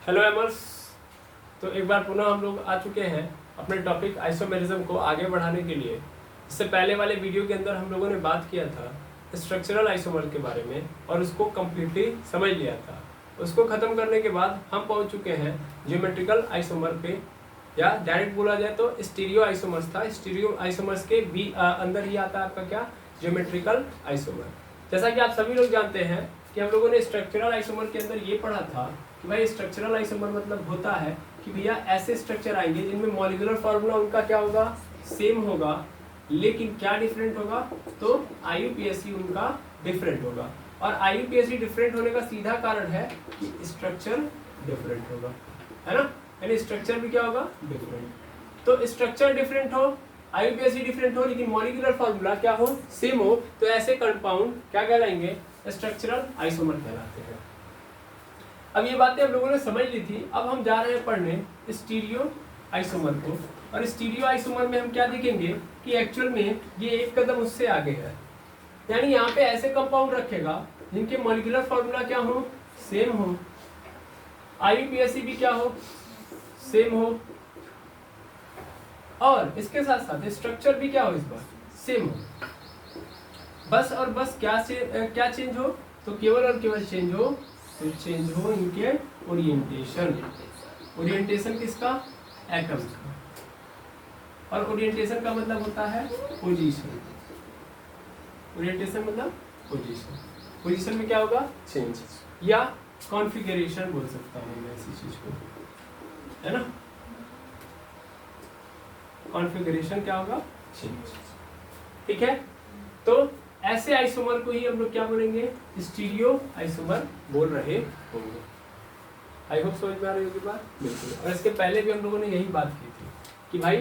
Hello एमर्स। तो एक बार पुनः हम लोग आ चुके हैं अपने टॉपिक आइसोमेरिज्म को आगे बढ़ाने के लिए। इससे पहले वाले वीडियो के अंदर हम लोगों ने बात किया था स्ट्रक्चरल आइसोमर के बारे में और उसको कम्प्लीटली समझ लिया था। उसको ख़त्म करने के बाद हम पहुंच चुके हैं ज्योमेट्रिकल आइसोमर पे, या डायरेक्ट बोला जाए तो स्टीरियो आइसोमर्स था। स्टीरियो आइसोमर्स के भी अंदर ही आता है आपका क्या, ज्योमेट्रिकल आइसोमर। जैसा कि आप सभी लोग जानते हैं कि हम लोगों ने स्ट्रक्चरल आइसोमर के अंदर ये पढ़ा था कि भाई स्ट्रक्चरल आइसोमर मतलब होता है कि भैया ऐसे स्ट्रक्चर आएंगे जिनमें मॉलिक्यूलर फॉर्मूला उनका क्या होगा, सेम होगा, लेकिन क्या डिफरेंट होगा, तो IUPAC उनका डिफरेंट होगा। और IUPAC डिफरेंट होने का सीधा कारण है कि स्ट्रक्चर डिफरेंट होगा, है ना। यानी स्ट्रक्चर भी क्या होगा, डिफरेंट। तो स्ट्रक्चर डिफरेंट हो, IUPAC डिफरेंट हो, लेकिन मॉलिक्यूलर फॉर्मूला क्या हो, सेम हो, तो ऐसे कंपाउंड क्या कहलाएंगे, स्ट्रक्चरल आइसोमर कहलाते हैं। अब ये बातें हम लोगों ने समझ ली थी। अब हम जा रहे हैं पढ़ने स्टीरियो आइसोमर को, और स्टीरियो आइसोमर में हम क्या देखेंगे कि एक्चुअल में ये एक कदम उससे आगे है। यानी यहाँ पे ऐसे कंपाउंड रखेगा जिनके मॉलिक्यूलर फॉर्मूला क्या हो, सेम हो, IUPAC भी क्या हो, सेम हो, और इसके साथ साथ स्ट्रक्चर भी क्या हो, इस बार सेम हो। बस और बस क्या चेंज हो, तो केवल और केवल चेंज हो, तो चेंज हो इनके ओरिएंटेशन। ओरिएंटेशन किसका, एटम्स का। और ओरिएंटेशन का मतलब होता है पोजीशन। ओरिएंटेशन मतलब पोजीशन। पोजीशन में क्या होगा, चेंज, या कॉन्फ़िगरेशन बोल सकता हूँ मैं ऐसी चीज को, है ना। कॉन्फ़िगरेशन क्या होगा, चेंज। ठीक है, तो ऐसे आइसोमर को ही हम लोग क्या बोलेंगे, स्टीरियो आइसोमर बोल रहे होंगे। आई होप समझ में आ रही होगी बात, बिल्कुल। और इसके पहले भी हम लोगों ने यही बात की थी कि भाई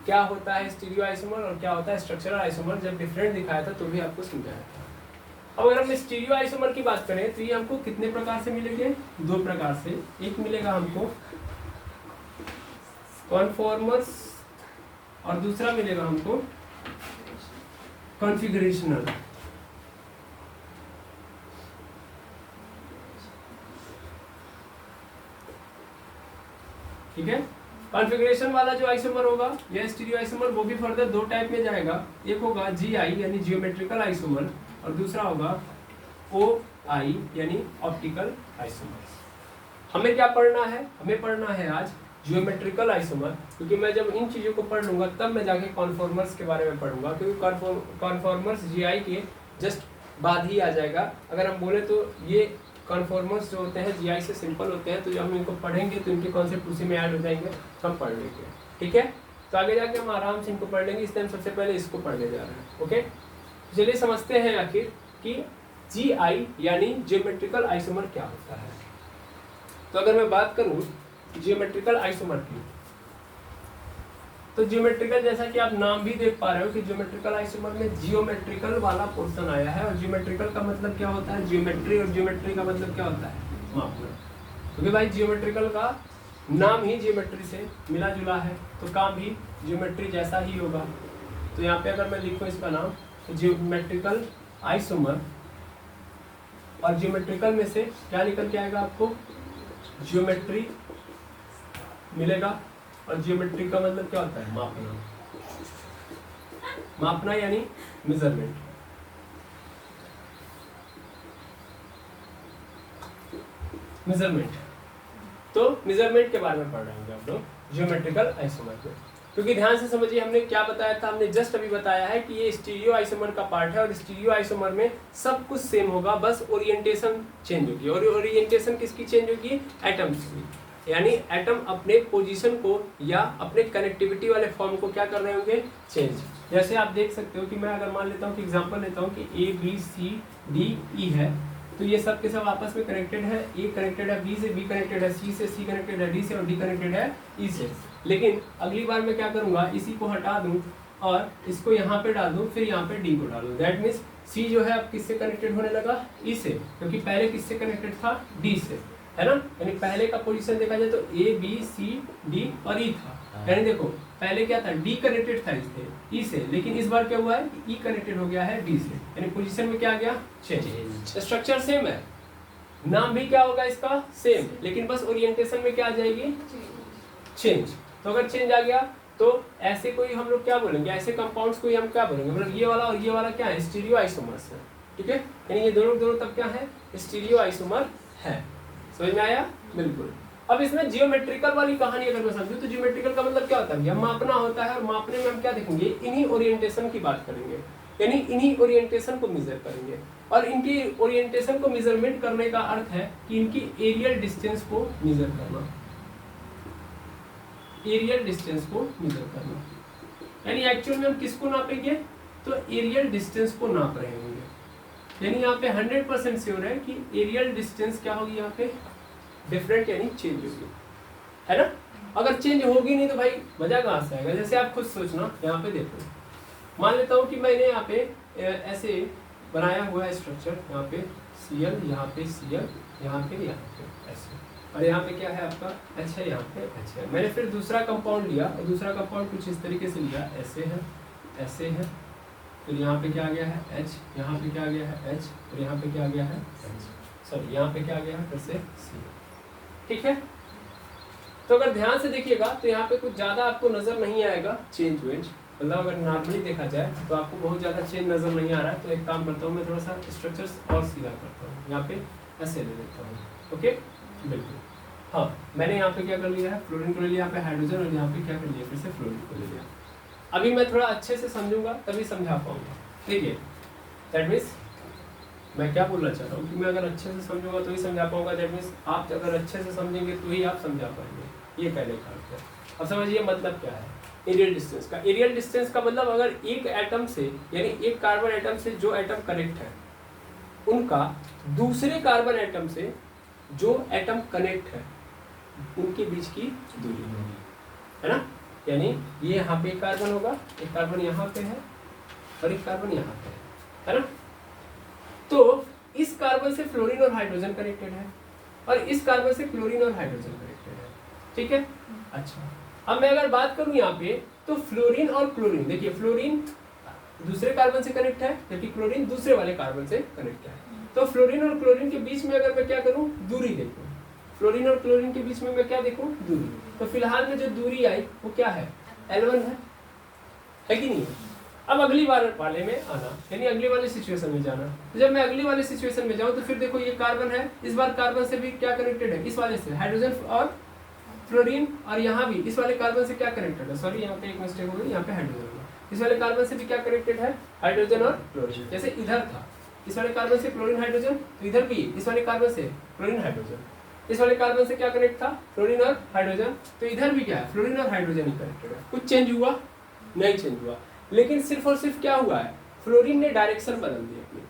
क्या होता है स्टीरियो आइसोमर और क्या होता है स्ट्रक्चरल आइसोमर। जब डिफरेंट दिखाया था तो भी आपको समझाया था। अब अगर हम स्टीरियो आइसोमर की बात करें तो ये हमको कितने प्रकार से मिलेंगे, दो प्रकार से। एक मिलेगा हमको कॉन्फॉर्मर्स और दूसरा मिलेगा हमको कॉन्फ़िगरेशनल। ठीक है, कॉन्फ़िगरेशन वाला जो आइसोमर होगा या स्टीरियो आइसोमर, वो भी फर्दर दो टाइप में जाएगा। एक होगा GI यानी जियोमेट्रिकल आइसोमर, और दूसरा होगा OI यानी ऑप्टिकल आइसोमर। हमें क्या पढ़ना है, हमें पढ़ना है आज जियोमेट्रिकल आइसोमर, क्योंकि मैं जब इन चीज़ों को पढ़ लूँगा तब मैं जाके कॉन्फॉर्मर्स के बारे में पढ़ूंगा, क्योंकि कॉन्फॉर्मर्स GI के जस्ट बाद ही आ जाएगा। अगर हम बोले तो ये कॉन्फॉर्मर्स जो होते हैं GI से सिंपल होते हैं, तो जब हम इनको पढ़ेंगे तो इनके कॉन्सेप्ट उसी में ऐड हो जाएंगे, तो हम पढ़ लेंगे। ठीक है, तो आगे जाके हम आराम से इनको पढ़ लेंगे, इसलिए हम सबसे पहले इसको पढ़ने जा रहे हैं। ओके, चलिए समझते हैं आखिर कि GI यानी जियोमेट्रिकल आइसोमर क्या होता है। तो अगर मैं बात करूँ जियोमेट्रिकल आइसोमर की, तो जियोमेट्रिकल, जैसा कि आप नाम भी देख पा रहे हो कि जियोमेट्रिकल आइसोमर में जियोमेट्रिकल वाला पोर्शन आया है। और जियोमेट्रिकल का मतलब क्या होता है, जियोमेट्री, और जियोमेट्री का मतलब क्या होता है, मापना। क्योंकि भाई जियोमेट्रिकल का नाम ही जियोमेट्री से मिला जुला है, तो काम भी जियोमेट्री जैसा ही होगा। तो यहाँ पे अगर मैं लिखूँ इसका नाम, तो जियोमेट्रिकल आइसोमर, और जियोमेट्रिकल में से क्या निकल के आएगा, आपको जियोमेट्री मिलेगा। और जियोमेट्री का मतलब क्या होता है, मापना। मापना यानी मेजरमेंट। मेजरमेंट, तो मेजरमेंट के बारे में पढ़ रहे होंगे आप लोग जियोमेट्रिकल आइसोमर में। क्योंकि ध्यान से समझिए, हमने क्या बताया था, हमने जस्ट अभी बताया है कि ये स्टीरियो आइसोमर का पार्ट है, और स्टीरियो आइसोमर में सब कुछ सेम होगा, बस ओरिएंटेशन चेंज होगी। और ओरिएंटेशन किसकी चेंज होगी, एटम्स की। यानी एटम अपने पोजीशन को या अपने कनेक्टिविटी वाले फॉर्म को क्या कर रहे होंगे, चेंज। जैसे आप देख सकते हो कि मैं अगर मान लेता हूँ कि एग्जांपल लेता हूँ कि ABCDE है, तो ये सब के सब आपस में कनेक्टेड है। A कनेक्टेड है B से, B कनेक्टेड है C से, C कनेक्टेड है D से, और D कनेक्टेड है E से। लेकिन अगली बार मैं क्या करूँगा, इसी को हटा दूँ और इसको यहाँ पे डाल दूँ, फिर यहाँ पे D को डालूँ। दैट मीन्स C जो है अब किससे कनेक्टेड होने लगा, E से, क्योंकि पहले किससे कनेक्टेड था, D से, है ना। यानी पहले का पोजीशन देखा जाए तो ABCD और E था। यानी देखो पहले क्या था, D कनेक्टेड था इससे, E से, लेकिन इस बार क्या हुआ है, E कनेक्टेड हो गया है D से। यानी पोजीशन में क्या आ गया, चेंज। स्ट्रक्चर सेम है, नाम भी क्या होगा इसका सेम, लेकिन बस ओरिएंटेशन में क्या आ जाएगी चेंज। तो अगर चेंज आ गया तो ऐसे कोई हम लोग क्या बोलेंगे, ऐसे कंपाउंड्स को हम क्या बोलेंगे, मतलब ये वाला और ये वाला क्या है स्टीरियो आइसोमर्स है, ठीक है, यानी ये दोनों तब क्या है स्टीरियो आइसोमर है। समझ में आया? बिल्कुल। अब इसमें जियोमेट्रिकल वाली कहानी अगर मैं समझूं तो जियोमेट्रिकल का मतलब क्या होता है, हम मापना होता है और मापने में हम क्या देखेंगे, इन्हीं ओरिएंटेशन की बात करेंगे, यानी इन्हीं ओरिएंटेशन को मेजर करेंगे। और इनकी ओरिएंटेशन को मेजरमेंट करने का अर्थ है कि इनकी एरियल डिस्टेंस को मेजर करना, एरियल डिस्टेंस को मेजर करना, यानी एक्चुअल में हम किसको नापेंगे, तो एरियल डिस्टेंस को नाप रहे होंगे। यानी यहाँ पे 100% श्योर है कि एरियल डिस्टेंस क्या होगी यहाँ पे डिफरेंट, यानी चेंज होगी, है ना। अगर चेंज होगी नहीं तो भाई मजा कहाँ से आएगा। जैसे आप खुद सोचना, यहाँ पे देखो, मान लेता हूँ कि मैंने यहाँ पे ऐसे बनाया हुआ है स्ट्रक्चर, यहाँ पे Cl, यहाँ पे Cl, यहाँ पे ऐसे, और यहाँ पे क्या है आपका H है, यहाँ पे H है। मैंने फिर दूसरा कंपाउंड लिया और दूसरा कंपाउंड कुछ इस तरीके से लिया, ऐसे है, ऐसे है, फिर यहाँ पे क्या आ गया है H, यहाँ पे क्या आ गया है H, फिर यहाँ पे क्या आ गया है H, सॉरी यहाँ पे क्या आ गया है फिर से C, ठीक है। तो अगर ध्यान से देखिएगा तो यहाँ पे कुछ ज़्यादा आपको नज़र नहीं आएगा चेंज वेंज, मतलब अगर नॉर्मली देखा जाए तो आपको बहुत ज़्यादा चेंज नज़र नहीं आ रहा है। तो एक काम करता हूँ मैं, थोड़ा सा स्ट्रक्चर्स और सीधा करता हूँ, यहाँ पे ऐसे ले लेता हूँ, ओके बिल्कुल। हाँ, मैंने यहाँ पे क्या कर लिया है, फ्लोरीन को ले लिया, यहाँ पे हाइड्रोजन, और यहाँ पे क्या कर लिया फिर से फ्लोरीन को ले लिया। अभी मैं थोड़ा अच्छे से समझूंगा तभी समझा पाऊंगा। देखिए दैट मीन्स मैं क्या बोलना चाह रहा हूँ कि मैं अगर अच्छे से समझूंगा तो ही समझा पाऊंगा, दैट मीन्स आप अगर अच्छे से समझेंगे तो ही आप समझा पाएंगे, ये कहने का अर्थ है। अब समझिए मतलब क्या है एरियल डिस्टेंस का। एरियल डिस्टेंस का मतलब अगर एक एटम से, यानी एक कार्बन एटम से जो एटम कनेक्ट है, उनका दूसरे कार्बन एटम से जो एटम कनेक्ट है, उनके बीच की दूरी है ना। यानी ये यहाँ पे एक कार्बन होगा, एक कार्बन यहाँ पे है और एक कार्बन यहाँ पे है ना। तो इस कार्बन से फ्लोरीन और हाइड्रोजन कनेक्टेड है और इस कार्बन से क्लोरीन और हाइड्रोजन कनेक्टेड है, ठीक है। अच्छा, अब मैं अगर बात करूं यहाँ पे तो फ्लोरीन और क्लोरीन, देखिए फ्लोरीन दूसरे कार्बन से कनेक्ट है जबकि क्लोरीन दूसरे वाले कार्बन से कनेक्ट है। तो फ्लोरीन और क्लोरीन के बीच में अगर मैं क्या करूं, दूरी देखूं, फ्लोरीन और क्लोरीन के बीच में मैं क्या देखूं, दूरी। तो फिलहाल में जो दूरी आई वो क्या है, L1 है कि नहीं। अब अगली बार वाले में आना, यानी अगली वाले सिचुएशन में जाना। तो जब मैं अगली वाले सिचुएशन में जाऊं तो फिर देखो ये कार्बन है, इस बार कार्बन से भी क्या कनेक्टेड है, इस वाले से हाइड्रोजन और फ्लोरीन, और यहाँ भी इस वाले कार्बन से क्या कनेक्टेड है, सॉरी यहाँ पे एक मिस्टेक हो गई, यहाँ पे हाइड्रोजन होगा, इस वाले कार्बन से भी क्या कनेक्टेड है, हाइड्रोजन और क्लोरीन। जैसे इधर था इस वाले कार्बन से क्लोरीन हाइड्रोजन, तो इधर भी इस वाले कार्बन से क्लोरीन हाइड्रोजन, इस वाले कार्बन से क्या कनेक्ट था, फ्लोरीन और हाइड्रोजन, तो इधर भी क्या है, फ्लोरीन और हाइड्रोजन ही कनेक्टेड है। कुछ चेंज हुआ नहीं, चेंज हुआ, लेकिन सिर्फ और सिर्फ क्या हुआ है, फ्लोरीन ने डायरेक्शन बदल दी अपनी,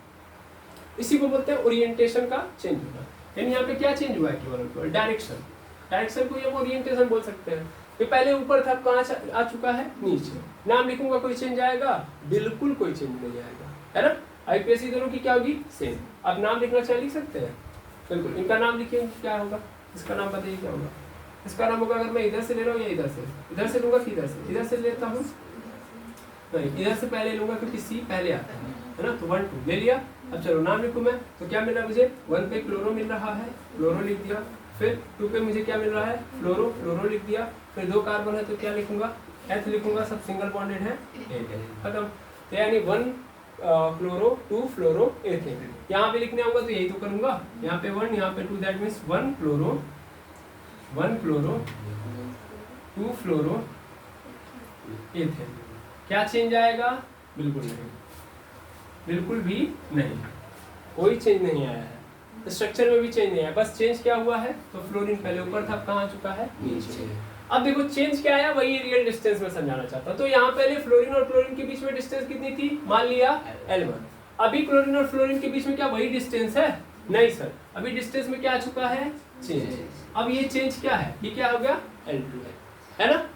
इसी को बोलते हैं ओरिएंटेशन का चेंज होना। यानी यहाँ पे क्या चेंज हुआ है, केवल डायरेक्शन, डायरेक्शन को हम ओरिएंटेशन बोल सकते हैं। ये पहले ऊपर था, कहाँ आ चुका है, नीचे। नाम लिखूंगा कोई चेंज आएगा, बिल्कुल कोई चेंज नहीं आएगा, है ना। आईपीएससी दोनों की क्या होगी, सेम। अब नाम लिखना चाहिए, लिख सकते हैं, बिल्कुल। इनका नाम लिखिए, क्या होगा, इसका नाम बताइए क्या होगा। इसका नाम होगा, अगर मैं इधर से ले रहा हूँ या इधर से लूंगा कि इधर से लेता हूँ, नहीं इधर से पहले लूंगा क्योंकि सी पहले आता है ना। तो 1 2 ले लिया। अब चलो नाम लिखूं मैं, तो क्या मिल रहा है मुझे, 1 पे क्लोरो मिल रहा है, क्लोरो लिख दिया। फिर 2 पे मुझे क्या मिल रहा है, फ्लोरो, फ्लोरो लिख दिया। फिर 2 कार्बन है तो क्या लिखूंगा, एथ लिखूंगा, सब सिंगल बॉन्डेड है, खत्म। तो यानी 1 क्लोरो 2 फ्लोरो एथेन। यहाँ पे लिखने आऊंगा तो यही तो करूंगा, यहाँ पे 1 यहाँ पे 2, that means 1 chloro 2 fluoro ethane. क्या चेंज आएगा, बिल्कुल नहीं, बिल्कुल भी नहीं, कोई चेंज नहीं आया है। स्ट्रक्चर में भी चेंज नहीं आया, बस चेंज क्या हुआ है, तो फ्लोरीन पहले ऊपर था, कहाँ आ चुका है, नीचे। अब देखो चेंज क्या आया, वही रियल डिस्टेंस में समझाना चाहता हूं। तो यहाँ पहले फ्लोरीन और क्लोरीन के बीच में डिस्टेंस कितनी थी, मान लिया L1। अभी क्लोरीन और फ्लोरीन के बीच में क्या वही डिस्टेंस है, नहीं सर, अभी डिस्टेंस में क्या आ चुका है, चेंज। अब ये चेंज क्या है, ये क्या हो गया, L2 है ना।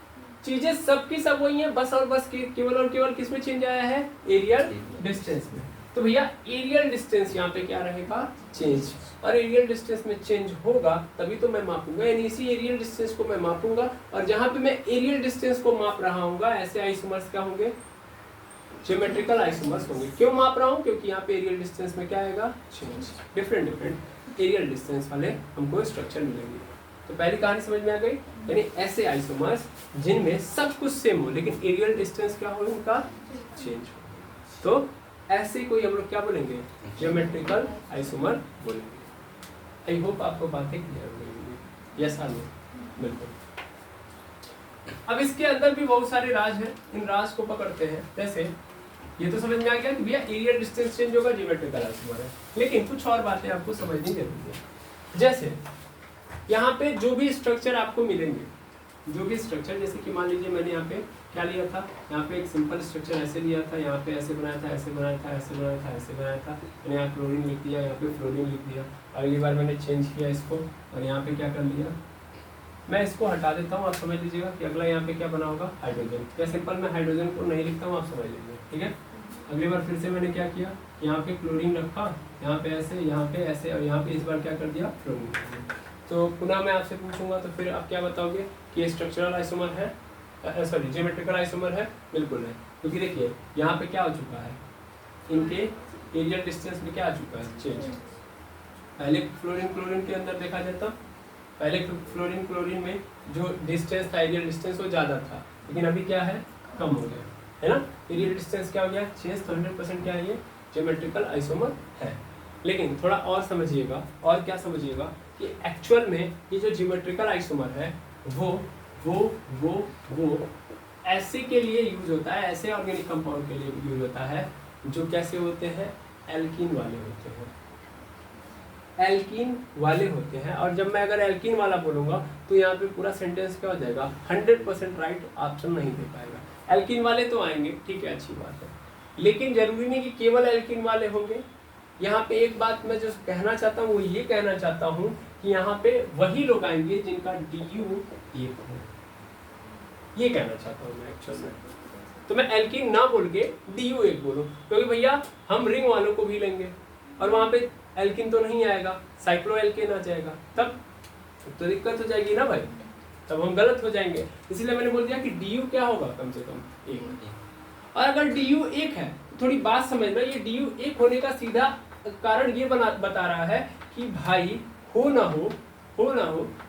चीजें सबकी सब वही है, बस और बस केवल और केवल किसमें चेंज आया है, एरियल डिस्टेंस में। तो भैया एरियल डिस्टेंस यहाँ पे क्या रहेगा, चेंज। और एरियल डिस्टेंस में चेंज होगा तभी तो मैं मापूंगा, यानी इसी एरियल डिस्टेंस को मैं मापूंगा। और जहां पे मैं एरियल डिस्टेंस को माप रहा हूँ ऐसे आइसोमर्स क्या होंगे, ज्योमेट्रिकल आइसोमर्स होंगे। क्यों माप रहा हूँ, क्योंकि यहाँ पे एरियल डिस्टेंस में क्या आएगा, change, different different aerial distance वाले हमको स्ट्रक्चर मिलेंगे। तो पहली कहानी समझ में आ गई, यानी ऐसे आइसोमर्स जिनमें सब कुछ सेम हो लेकिन एरियल डिस्टेंस क्या हो, उनका चेंज हो, तो ऐसे कोई हम लोग क्या बोलेंगे, ज्योमेट्रिकल आइसोमर बोलेंगे। आई होप आपको बातें क्लियर हो गई। यस नो, बिल्कुल। अब इसके अंदर भी बहुत सारे राज हैं, इन राज को पकड़ते हैं। जैसे ये तो समझ में आ गया कि भैया एरिया डिस्टेंस चेंज होगा, ज्योमेट्रिकल आइसोमर है, लेकिन कुछ और बातें आपको समझनी जरूरी है। जैसे यहाँ पे जो भी स्ट्रक्चर आपको मिलेंगे, जो भी स्ट्रक्चर, जैसे कि मान लीजिए मैंने यहाँ पे क्या लिया था, यहाँ पे एक सिंपल स्ट्रक्चर ऐसे लिया था, यहाँ पे ऐसे बनाया था, ऐसे बनाया था, ऐसे बनाया था, ऐसे बनाया था, मैंने यहाँ क्लोरीन लिख दिया, यहाँ पे फ्लोरीन लिख दिया। अगली बार मैंने चेंज किया इसको और यहाँ पे क्या कर लिया, मैं इसको हटा देता हूँ, आप समझ लीजिएगा कि अगला यहाँ पे क्या बना होगा, हाइड्रोजन। या सिंपल मैं हाइड्रोजन को नहीं लिखता हूँ, आप समझ लीजिए, ठीक है। अगली बार फिर से मैंने क्या किया, यहाँ पे क्लोरीन रखा, यहाँ पे ऐसे, यहाँ पे ऐसे, और यहाँ पे इस बार क्या कर दिया, फ्लोरीन। तो पुनः मैं आपसे पूछूंगा तो फिर आप क्या बताओगे कि ये स्ट्रक्चरल आइसोमर है, सॉरी ज्योमेट्रिकल आइसोमर है? बिल्कुल है, क्योंकि देखिए यहाँ पे क्या हो चुका है, इनके एरियल डिस्टेंस में क्या आ चुका है, चेंज। पहले क्लोरीन के अंदर देखा जाता, पहले क्लोरीन में जो डिस्टेंस था, एरियल डिस्टेंस, वो ज़्यादा था, लेकिन अभी क्या है, कम हो गया है ना। एरियल डिस्टेंस क्या हो गया, चेंज। तो 100% क्या है, ये ज्योमेट्रिकल आइसोमर है। लेकिन थोड़ा और समझिएगा, और क्या समझिएगा कि एक्चुअल में ये जो ज्योमेट्रिकल आइसोमर है वो ऐसे के लिए यूज होता है, ऐसे ऑर्गेनिक कंपाउंड के लिए यूज होता है जो कैसे होते हैं, एल्कीन वाले होते हैं, एल्कीन वाले होते हैं। और जब मैं अगर एल्कीन वाला बोलूंगा तो यहाँ पे पूरा सेंटेंस क्या हो जाएगा, 100% राइट ऑप्शन नहीं दे पाएगा। एल्कीन वाले तो आएंगे, ठीक है, अच्छी बात है, लेकिन जरूरी नहीं कि केवल एल्कीन वाले होंगे। यहाँ पे एक बात मैं जो कहना चाहता हूँ वो ये कहना चाहता हूँ कि यहाँ पे वही लोग आएंगे जिनका DU 1 हो, ये कहना चाहता हूँ मैं एक्चुअल में। तो मैं एल्कीन ना बोल के DU 1 बोलो, क्योंकि भैया हम रिंग वालों को भी लेंगे और वहाँ पे एल्कीन तो नहीं आएगा, साइक्लो एल्केन आ जाएगा, तब तो दिक्कत हो जाएगी ना भाई, तब हम गलत हो जाएंगे। इसलिए मैंने बोल दिया कि DU क्या होगा, कम से कम 1। और अगर DU 1 है, थोड़ी बात समझना, ये DU 1 होने का सीधा कारण ये बता रहा है कि भाई हो ना हो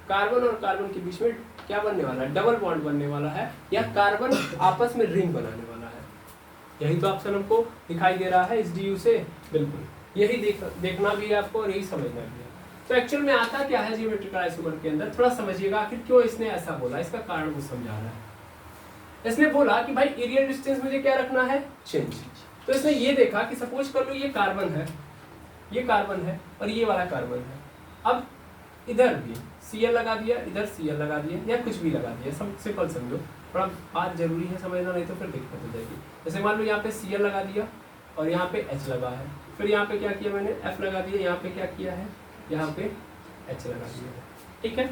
कार्बन और कार्बन के बीच में क्या बनने वाला है, डबल बॉन्ड बनने वाला है, या कार्बन आपस में रिंग बनाने वाला है। यही तो ऑप्शन हमको दिखाई दे रहा है इस DU से, बिल्कुल यही देखना भी है आपको और यही समझना भी है। तो एक्चुअल में आता क्या है ज्योमेट्रिकल आइसोमर के अंदर, थोड़ा समझिएगा आखिर क्यों इसने ऐसा बोला, इसका कारण वो समझा रहा है। इसने बोला कि भाई एरियल डिस्टेंस मुझे क्या रखना है, चेंज। तो इसने ये देखा कि सपोज कर लो ये कार्बन है, ये कार्बन है और ये वाला कार्बन है। अब इधर भी Cl लगा दिया, इधर Cl लगा दिया, या कुछ भी लगा दिया, सब सिंपल समझो, थोड़ा बात जरूरी है समझना, नहीं तो फिर दिक्कत हो जाएगी। जैसे मान लो यहाँ पे Cl लगा दिया और यहाँ पे H लगा है, फिर यहाँ पे क्या किया मैंने, F लगा दिया, यहाँ पे क्या किया है, यहाँ पे H लगा दिया, ठीक है।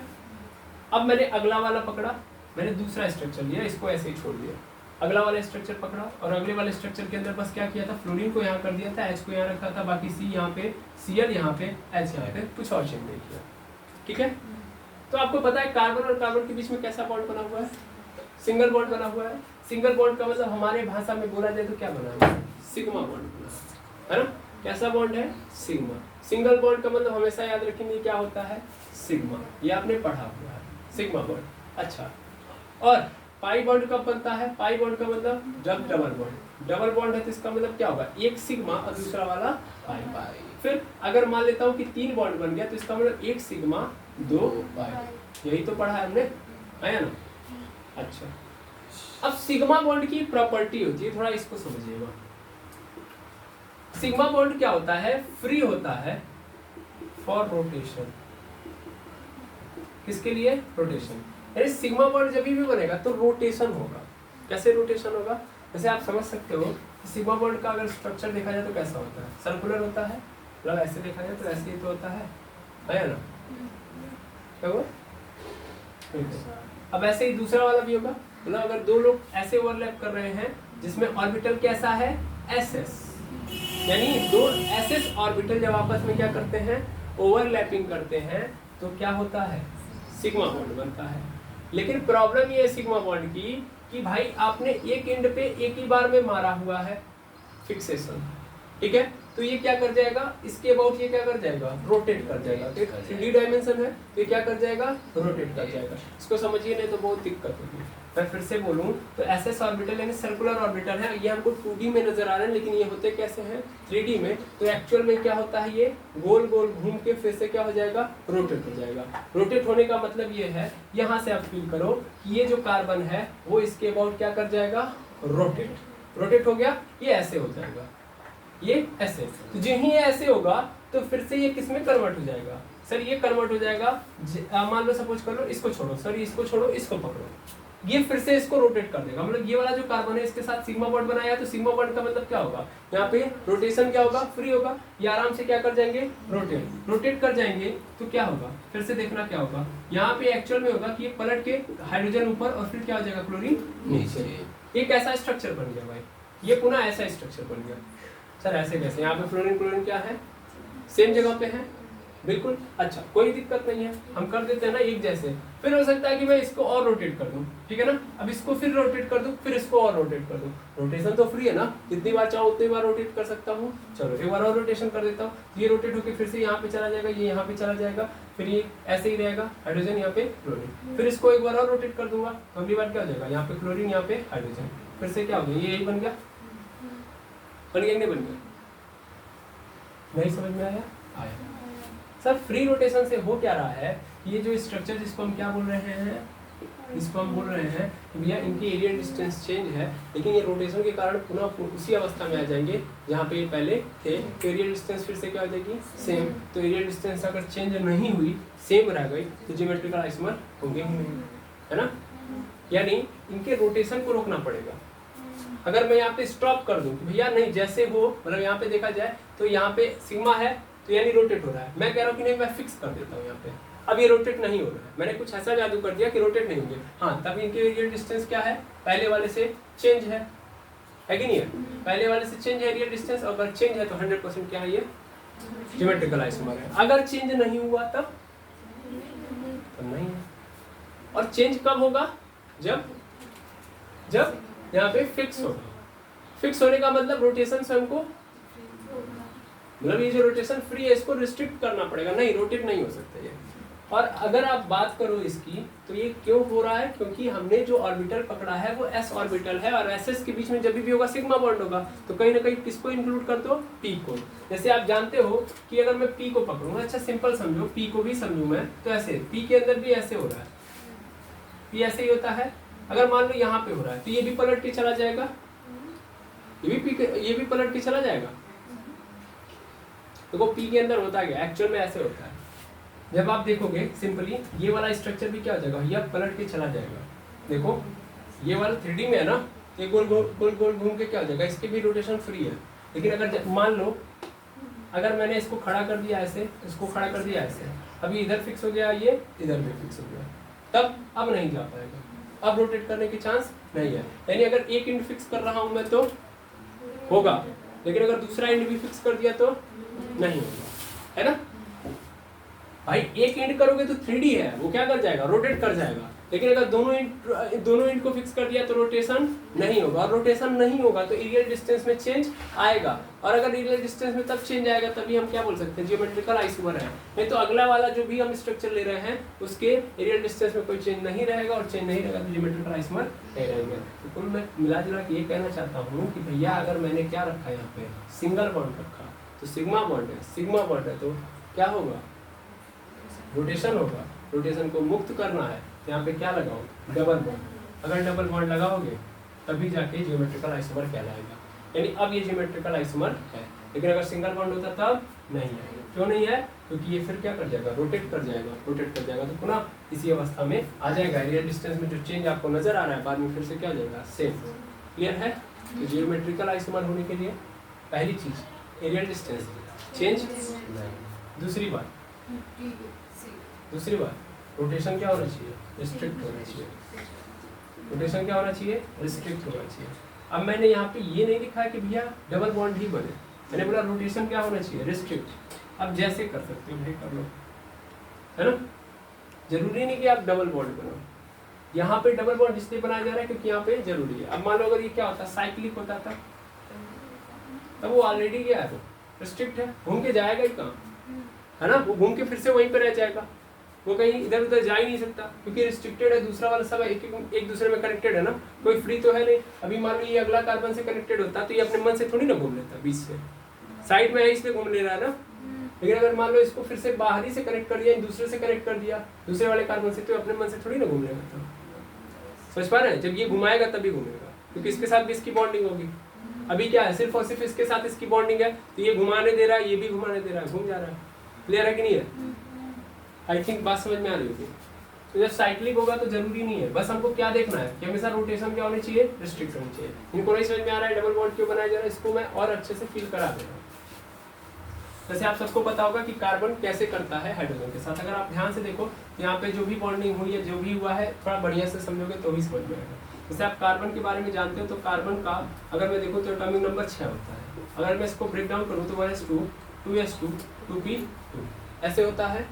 अब मैंने अगला वाला पकड़ा, मैंने दूसरा स्ट्रक्चर लिया, इसको ऐसे ही छोड़ दिया, अगला वाला स्ट्रक्चर पकड़ा और अगले वाले स्ट्रक्चर के अंदर बस क्या किया था, फ्लोरीन को यहाँ कर दिया था, H को यहाँ रखा था, बाकी C यहाँ पे, Cl यहाँ पे, H यहाँ पे, कुछ और चेंज नहीं किया, ठीक है। तो आपको पता है कार्बन और कार्बन के बीच में कैसा बॉन्ड बना हुआ है, सिंगल बॉन्ड बना हुआ है। सिंगल बॉन्ड का मतलब हमारे भाषा में बोला जाए तो क्या बना है, सिग्मा बॉन्ड बना है ना। कैसा बॉन्ड है, सिग्मा। सिंगल बॉन्ड का मतलब हमेशा याद रखेंगे क्या होता है, सिग्मा, ये आपने पढ़ा हुआ है, सिग्मा बॉन्ड। अच्छा, और पाई बॉन्ड कब बनता है, पाई बॉन्ड का मतलब जब डबल बॉन्ड, डबल बॉन्ड है तो इसका मतलब क्या होगा, एक सिग्मा और दूसरा वाला पाई। फिर अगर मान लेता हूँ कि 3 बॉन्ड बन गया तो इसका मतलब 1 सिग्मा 2 पाई, यही तो पढ़ा है हमने, आया ना। अच्छा, अब सिग्मा बॉन्ड की प्रॉपर्टी होती है, थोड़ा इसको समझिएगा। सिग्मा बॉन्ड क्या होता है, फ्री होता है फॉर रोटेशन, किसके लिए, रोटेशन। यानी सिग्मा बॉन्ड जब भी बनेगा तो रोटेशन होगा। कैसे रोटेशन होगा, जैसे आप समझ सकते हो सिग्मा बॉन्ड का अगर स्ट्रक्चर देखा जाए तो कैसा होता है, सर्कुलर होता है, मतलब ऐसे देखा जाए तो ऐसे ही तो होता है ना, क्या हुआ? अब ऐसे ही दूसरा वाला भी होगा, मतलब अगर दो लोग ऐसे ओवरलैप कर रहे हैं जिसमें ऑर्बिटल कैसा है, SS, यानी दो SS ऑर्बिटल जब आपस में क्या करते हैं, ओवरलैपिंग करते हैं तो क्या होता है, सिग्मा बॉन्ड बनता है। लेकिन प्रॉब्लम ये है सिग्मा बॉन्ड की कि भाई आपने एक एंड पे एक ही बार में मारा हुआ है फिक्सेशन, ठीक है। तो ये क्या कर जाएगा, इसके अबाउट ये क्या कर जाएगा, रोटेट कर जाएगा। तो 3D डायमेंशन है तो ये क्या कर जाएगा, रोटेट कर जाएगा। इसको समझिए नहीं तो बहुत दिक्कत होगी। मैं फिर से बोलूं तो एसएस ऑर्बिटल यानी सर्कुलर ऑर्बिटल है, ये हमको 2D में नजर आ रहे हैं, लेकिन ये होते कैसे हैं 3D में। तो एक्चुअल में क्या होता है, ये गोल गोल घूम के फिर से क्या हो जाएगा, रोटेट हो जाएगा। रोटेट होने का मतलब ये है, यहाँ से आप फील करो कि ये जो कार्बन है वो इसके अबाउट क्या कर जाएगा, रोटेट। रोटेट हो गया, ये ऐसे हो जाएगा, ये ऐसे। तो जो ही ये ऐसे होगा तो फिर से ये किस में कन्वर्ट हो जाएगा, सर ये कन्वर्ट हो जाएगा, मान लो सपोज कर लो, इसको छोड़ो सर, इसको छोड़ो, इसको पकड़ो, ये फिर से इसको रोटेट कर देगा। मतलब ये वाला जो कार्बन है इसके साथ सिग्मा बॉन्ड बनाया, तो सिग्मा बॉन्ड का मतलब क्या होगा, यहाँ पे रोटेशन क्या होगा, फ्री होगा, ये आराम से क्या कर जाएंगे, रोटेट। रोटेट कर जाएंगे तो क्या होगा, फिर से देखना क्या होगा, यहाँ पे एक्चुअल में होगा कि ये पलट के हाइड्रोजन ऊपर और फिर क्या हो जाएगा, क्लोरीन नीचे। एक ऐसा स्ट्रक्चर बन गया भाई, ये पुनः ऐसा स्ट्रक्चर बन गया। सर ऐसे कैसे, यहाँ पे फ्लोरीन क्लोरीन क्या है, सेम जगह पे है, बिल्कुल। अच्छा कोई दिक्कत नहीं है, हम कर देते हैं ना एक जैसे। फिर हो सकता है कि मैं इसको और रोटेट कर दूं, ठीक है ना, अब इसको फिर रोटेट कर दूं, फिर इसको और रोटेट कर दूं। रोटेशन तो फ्री है ना, जितनी बार चाहो उतनी बार रोटेट कर सकता हूँ। चलो एक बार और रोटेशन कर देता हूँ, ये रोटेट होकर फिर से यहाँ पे चला जाएगा, ये यहाँ पे चला जाएगा, फिर ये ऐसे ही रहेगा, हाइड्रोजन यहाँ पे क्लोरीन। फिर इसको एक बार और रोटेट कर दूंगा, अगली बार क्या हो जाएगा, यहाँ पे क्लोरीन, यहाँ पे हाइड्रोजन, फिर से क्या हो गया, ये यही बन गया, बन गया नहीं बन गया, नहीं समझ में आया, आया। सर फ्री रोटेशन से हो क्या रहा है, ये जो स्ट्रक्चर जिसको हम क्या बोल रहे हैं, इसको हम बोल रहे हैं कि भैया इनकी एरियल डिस्टेंस चेंज है, लेकिन ये रोटेशन के कारण पुनः उसी अवस्था में आ जाएंगे जहाँ पे ये पहले थे। तो एरियल डिस्टेंस फिर से क्या हो जाएगी, सेम। तो एरियल डिस्टेंस अगर चेंज नहीं हुई, सेम रह गई, तो ज्योमेट्रिकल आइसोमर होंगे, है ना। यानी इनके रोटेशन को रोकना पड़ेगा। अगर मैं यहाँ पे स्टॉप कर दूं भैया नहीं जैसे हो, मतलब यहाँ पे देखा जाए तो यहाँ पे सिग्मा है तो यानी रोटेट हो रहा है, मैं कह रहा हूँ कि नहीं मैं फिक्स कर देता हूँ यहाँ पे, अब ये रोटेट नहीं हो रहा है, मैंने कुछ ऐसा जादू कर दिया कि रोटेट नहीं होंगे। हाँ तब इनके रियल डिस्टेंस क्या है, पहले वाले से चेंज है कि नहीं है, पहले वाले से चेंज है रियल डिस्टेंस, अगर चेंज है तो 100% क्या है, ये ज्योमेट्रिकल आइसोमर है। अगर चेंज नहीं हुआ तब नहीं है। और चेंज कब होगा, जब यहाँ पे फिक्स होगा। फिक्स होने का मतलब रोटेशन स्वयं को, मतलब ये जो रोटेशन फ्री है इसको रिस्ट्रिक्ट करना पड़ेगा, नहीं रोटेट नहीं हो सकता ये। और अगर आप बात करो इसकी तो ये क्यों हो रहा है, क्योंकि हमने जो ऑर्बिटल पकड़ा है वो एस ऑर्बिटल है, और एस के बीच में जब भी होगा सिग्मा बॉन्ड होगा, तो कहीं ना कहीं किसको इंक्लूड कर दो, पी को। जैसे आप जानते हो कि अगर मैं पी को पकड़ूंगा, अच्छा सिंपल समझो, पी को भी समझू मैं, तो ऐसे पी के अंदर भी ऐसे हो रहा है, पी ऐसे ही होता है। अगर मान लो यहाँ पे हो रहा है तो ये भी पलट के चला जाएगा, ये भी पलट के चला जाएगा। देखो पी के अंदर होता गया, एक्चुअल में ऐसे होता है। जब आप देखोगे सिंपली ये वाला स्ट्रक्चर भी क्या हो जाएगा, यह पलट के चला जाएगा। देखो ये वाला 3D में है ना, ये गोल गोल गोल घूम के क्या हो जाएगा, इसके भी रोटेशन फ्री है। लेकिन अगर मान लो अगर मैंने इसको खड़ा कर दिया ऐसे, इसको खड़ा कर दिया ऐसे, अभी इधर फिक्स हो गया, ये इधर भी फिक्स हो गया, तब अब नहीं जा पाएगा, अब रोटेट करने की चांस नहीं है। यानी अगर एक इंड फिक्स कर रहा हूं मैं तो होगा, लेकिन अगर दूसरा इंड भी फिक्स कर दिया तो नहीं होगा, है ना भाई। एक इंड करोगे तो 3D है, वो क्या कर जाएगा, रोटेट कर जाएगा। लेकिन अगर दोनों इंड को फिक्स कर दिया तो रोटेशन नहीं होगा, और रोटेशन नहीं होगा तो एरियल डिस्टेंस में चेंज आएगा, और अगर एरियल डिस्टेंस में तब चेंज आएगा तभी हम क्या बोल सकते हैं, जियोमेट्रिकल आइसोमर है। नहीं तो अगला वाला जो भी हम स्ट्रक्चर ले रहे हैं उसके एरियल डिस्टेंस में कोई चेंज नहीं रहेगा, और चेंज नहीं रहेगा तो जियोमेट्रिकल आइसोमर नहीं रहेंगे। तो कुल मैं मिला जुला के ये कहना चाहता हूँ कि भैया अगर मैंने क्या रखा है यहाँ पे, सिंगल बॉन्ड रखा, तो सिग्मा बॉन्ड है, सिग्मा बॉन्ड है तो क्या होगा, रोटेशन होगा। रोटेशन को मुक्त करना है तो यहाँ पे क्या लगाओ, डबल बॉन्ड। अगर डबल बॉन्ड लगाओगे तभी जाके जियोमेट्रिकल आइसोमर कहलाएगा। यानी अब ये जियोमेट्रिकल आइसोमर है, लेकिन अगर सिंगल बॉन्ड होता तब नहीं है। क्यों नहीं है, क्योंकि ये फिर क्या कर जाएगा, रोटेट कर जाएगा, रोटेट कर जाएगा तो पुनः इसी अवस्था में आ जाएगा। एरियल डिस्टेंस में जो चेंज आपको नजर आ रहा है बाद में फिर से क्या हो जाएगा, सेम। क्लियर है। तो जियोमेट्रिकल आइसोमर होने के लिए पहली चीज एरियल डिस्टेंस चेंज। दूसरी बात रोटेशन क्या होना चाहिए, रिस्ट्रिक्ट होना चाहिए। रोटेशन क्या होना चाहिए, रिस्ट्रिक्ट होना चाहिए। अब मैंने यहाँ पे ये नहीं लिखा है कि भैया डबल बॉन्ड ही बने, मैंने बोला रोटेशन क्या होना चाहिए, रिस्ट्रिक्ट। अब जैसे कर सकते हो भाई कर लो, है ना, जरूरी नहीं कि आप डबल बॉन्ड बनाओ। यहाँ पे डबल बॉन्ड इसलिए बनाया जा रहा है क्योंकि यहाँ पे जरूरी है। अब मान लो अगर ये क्या होता, साइक्लिक होता था, तब वो ऑलरेडी क्या है, वो रिस्ट्रिक्ट है, घूम के जाएगा ही कहाँ, है ना, वो घूम के फिर से वहीं पे रह जाएगा, वो कहीं इधर उधर जा ही नहीं सकता क्योंकि रिस्ट्रिक्टेड है, दूसरा वाला सब एक दूसरे में कनेक्टेड है ना, कोई फ्री तो है नहीं। अभी मान लो ये अगला कार्बन से कनेक्टेड होता तो ये अपने मन से थोड़ी ना घूम लेता, बीच से साइड में है इसलिए घूम ले रहा है ना। लेकिन अगर मान लो इसको फिर से बाहरी से कनेक्ट कर दिया, दूसरे से कनेक्ट कर दिया, दूसरे वाले कार्बन से, तो अपने मन से थोड़ी ना घूम लेगा। समझ पा रहे हैं, जब ये घुमाएगा तभी घूमेगा, क्योंकि इसके साथ भी इसकी बॉन्डिंग होगी। अभी क्या है, सिर्फ और सिर्फ इसके साथ इसकी बॉन्डिंग है, तो ये घुमाने दे रहा है, ये भी घुमाने दे रहा है, घूम जा रहा है। क्लियर है कि नहीं है? आई थिंक बात समझ में आ रही होगी। तो जब साइक्लिक होगा तो जरूरी नहीं है, बस हमको क्या देखना है कि हमेशा रोटेशन क्या होनी चाहिए, रिस्ट्रिक्ट होनी चाहिए। इनको नहीं समझ में आ रहा है डबल बॉन्ड क्यों बनाया जा रहा है, इसको मैं और अच्छे से फील करा दे रहा हूँ। जैसे आप सबको पता होगा कि कार्बन कैसे करता है हाइड्रोजन के साथ, अगर आप ध्यान से देखो यहाँ पे जो भी बॉन्डिंग हुई है, जो भी हुआ है, थोड़ा बढ़िया से समझोगे तो भी समझ में आएगा। जैसे आप कार्बन के बारे में जानते हो तो कार्बन का अगर मैं देखूँ तो एटॉमिक नंबर 6 होता है। अगर मैं इसको ब्रेक डाउन करूँ तो 1s2 2s2 2p2 ऐसे होता है।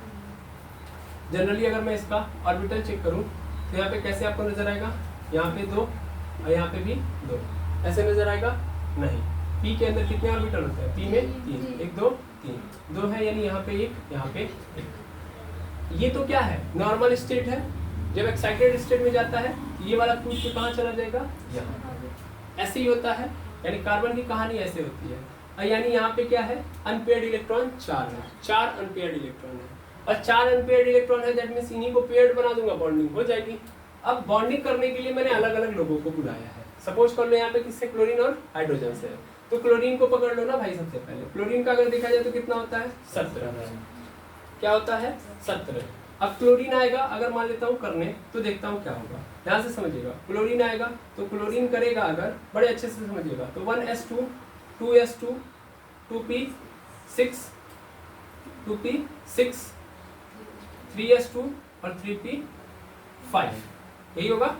जनरली अगर मैं इसका ऑर्बिटल चेक करूँ तो यहाँ पे कैसे आपको नजर आएगा, यहाँ पे 2 और यहाँ पे भी 2, ऐसे नजर आएगा नहीं। पी के अंदर कितने ऑर्बिटल होते हैं, पी में 3, 1 2 3, 2 है, यानी यहाँ पे 1, यहाँ पे 1। ये तो क्या है, नॉर्मल स्टेट है। जब एक्साइटेड स्टेट में जाता है ये वाला टूट के कहाँ चला जाएगा, यहाँ। ऐसे ही होता है, यानी कार्बन की कहानी ऐसे होती है। यानी यहाँ पे क्या है, अनपेयर्ड इलेक्ट्रॉन 4 है, 4 अनपेयर्ड इलेक्ट्रॉन है, और 4 अनपेयर्ड इलेक्ट्रॉन है, दैट मींस इन्हीं को पेयर्ड बना दूंगा, बॉन्डिंग हो जाएगी। अब बॉन्डिंग करने के लिए मैंने अलग अलग लोगों को बुलाया है। सपोज कर लो यहाँ पे किससे, क्लोरीन और हाइड्रोजन से, तो क्लोरीन को पकड़ लो ना भाई। सबसे पहले क्लोरीन का अगर देखा जाए तो कितना होता है, 17। क्या होता है, 17। अब क्लोरीन आएगा, अगर मान लेता हूँ करने, तो देखता हूँ क्या होगा, ध्यान से समझिएगा। क्लोरीन आएगा तो क्लोरीन करेगा, अगर बड़े अच्छे से समझिएगा, तो 1s2 2s2 2p6 2p6 3s2 और 3p5, यही होगा,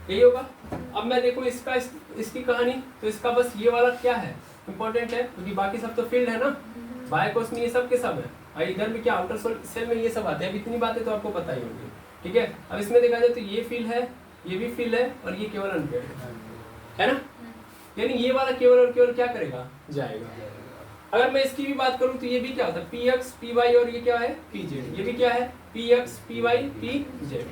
यही होगा। अब मैं देखो इसका इसकी कहानी, तो इसका बस ये वाला क्या है, इंपॉर्टेंट है, क्योंकि बाकी सब तो फील्ड है ना, बायोकोस में ये सब के सब है, और इधर भी क्या आउटर सेल में ये सब आते हैं। अब इतनी बातें तो आपको पता ही होगी, ठीक है। अब इसमें देखा जाए तो ये फील्ड है, ये भी फील्ड है, और ये केवल अनपेयर्ड है ना, यानी ये वाला केवल और केवल क्या करेगा, जाएगा। अगर मैं इसकी भी बात करूं तो ये भी क्या होता है, px py, और ये क्या है, pz, ये भी क्या है, px py pz,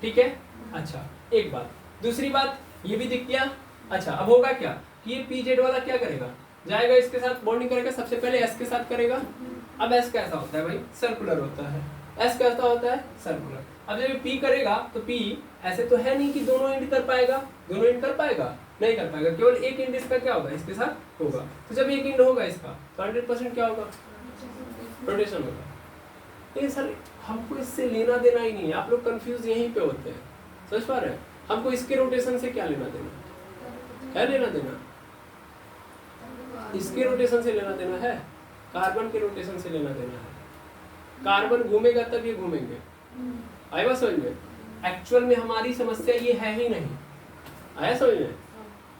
ठीक है। अच्छा, एक बात, दूसरी बात ये भी दिख गया। अच्छा, अब होगा क्या कि ये pz वाला क्या करेगा, जाएगा इसके साथ बॉन्डिंग करेगा, सबसे पहले s के साथ करेगा। अब s कैसा होता है भाई, सर्कुलर होता है, s कैसा होता है, सर्कुलर। अब जब p करेगा तो p ऐसे तो है नहीं कि दोनों एंड कर पाएगा, दोनों एंड कर पाएगा, नहीं कर पाएगा, केवल एक एंड इसका क्या होगा, इसके साथ होगा। तो जब एक एंड होगा इसका तो 100% क्या होगा, रोटेशन होगा। ये सर हमको इससे लेना देना ही नहीं है, आप लोग कंफ्यूज यहीं पे होते हैं, समझ पा रहे हैं। हमको इसके रोटेशन से क्या लेना देना है, लेना देना इसके रोटेशन से लेना देना है, कार्बन के रोटेशन से लेना देना है। कार्बन घूमेगा तब ये घूमेंगे, आया समझ में। एक्चुअल में हमारी समस्या ये है ही नहीं, आया समझ में।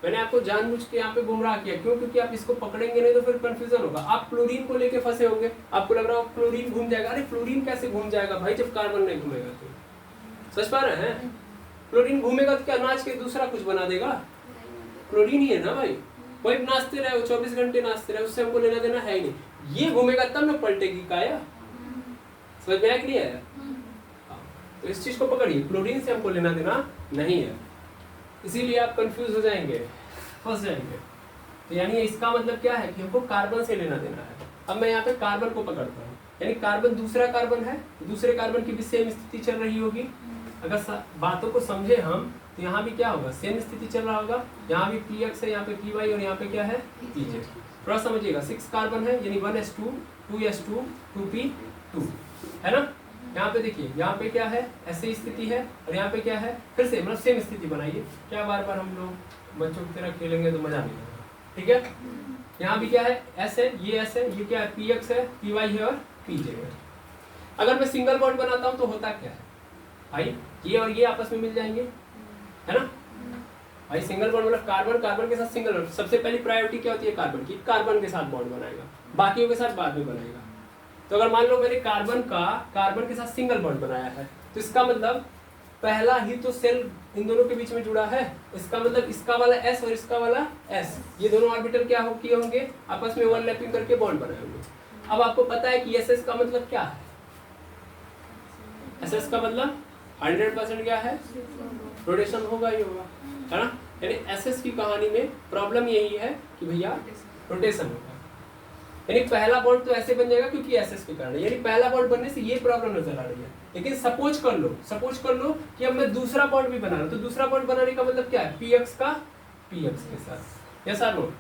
मैंने आपको जानबूझ के यहाँ पे गुमराह किया, क्यों, क्योंकि आप इसको पकड़ेंगे नहीं तो फिर कंफ्यूजन होगा। आप क्लोरीन को लेके फंसे होंगे, आपको लग रहा हो क्लोरीन घूम जाएगा। अरे क्लोरीन कैसे घूम जाएगा भाई, जब कार्बन नहीं घूमेगा तो। समझ पा रहे हैं, क्लोरीन घूमेगा तो क्या अनाज के दूसरा कुछ बना देगा, क्लोरीन ही है ना भाई, वही नाचते रहे, 24 घंटे नाचते रहे, उससे हमको लेना देना है ही नहीं। ये घूमेगा तब ना पलटेगी काया, समझ में आया कि नहीं आया। तो इस चीज को पकड़िए, क्लोरीन से हमको लेना देना नहीं है, इसीलिए आप कंफ्यूज हो जाएंगे, फंस जाएंगे। तो यानी इसका मतलब क्या है कि हमको कार्बन से लेना देना है। अब मैं यहाँ पे कार्बन को पकड़ता हूँ, यानी कार्बन दूसरा कार्बन है, दूसरे कार्बन की भी सेम स्थिति चल रही होगी। अगर बातों को समझे हम तो यहाँ भी क्या होगा, सेम स्थिति चल रहा होगा। यहाँ भी px है, यहाँ पे py, और यहाँ पे क्या है, pz। थोड़ा समझिएगा, 6 कार्बन है, यानी 1s2 2s2 2p2 है ना। यहाँ पे देखिए, यहाँ पे क्या है, ऐसे स्थिति है, और यहाँ पे क्या है, फिर से मतलब सेम स्थिति बनाइए। क्या बार बार हम लोग बच्चों की तरह खेलेंगे तो मजा नहीं आएगा, ठीक है। यहाँ भी क्या है, s है, ये s है, ये क्या है, px है, py है और pj है। अगर मैं सिंगल बॉन्ड बनाता हूँ तो होता क्या है भाई, ये और ये आपस में मिल जाएंगे, है ना भाई। सिंगल बॉन्ड मतलब कार्बन कार्बन के साथ सिंगल बॉन्ड, सबसे पहली प्रायोरिटी क्या होती है कार्बन की, कार्बन के साथ बॉन्ड बनाएगा, बाकियों के साथ बाद में बनाएगा। तो अगर मान लो मैंने कार्बन के साथ सिंगल बॉन्ड बनाया है, तो इसका मतलब पहला ही तो सेल इन दोनों के बीच में जुड़ा है, इसका मतलब इसका वाला s और इसका वाला s, ये दोनों ऑर्बिटल क्या हो किए होंगे, आपस में ओवरलैपिंग करके बॉन्ड बनाए होंगे। अब आपको पता है कि ss का मतलब क्या है, ss का मतलब 100% क्या है, रोटेशन होगा ही होगा, है ना। यानी ss की कहानी में प्रॉब्लम यही है कि भैया रोटेशन होगा, यानी पहला बॉन्ड तो ऐसे बन जाएगा क्योंकि एसएस के कारण, यानी पहला बॉन्ड बनने से ये प्रॉब्लम नजर आ रही है। लेकिन सपोज कर लो कि अब मैं दूसरा बॉन्ड भी बना रहा हूं, तो दूसरा बॉन्ड बनाने का मतलब क्या है, पीएक्स का पीएक्स के साथ, यस और नो,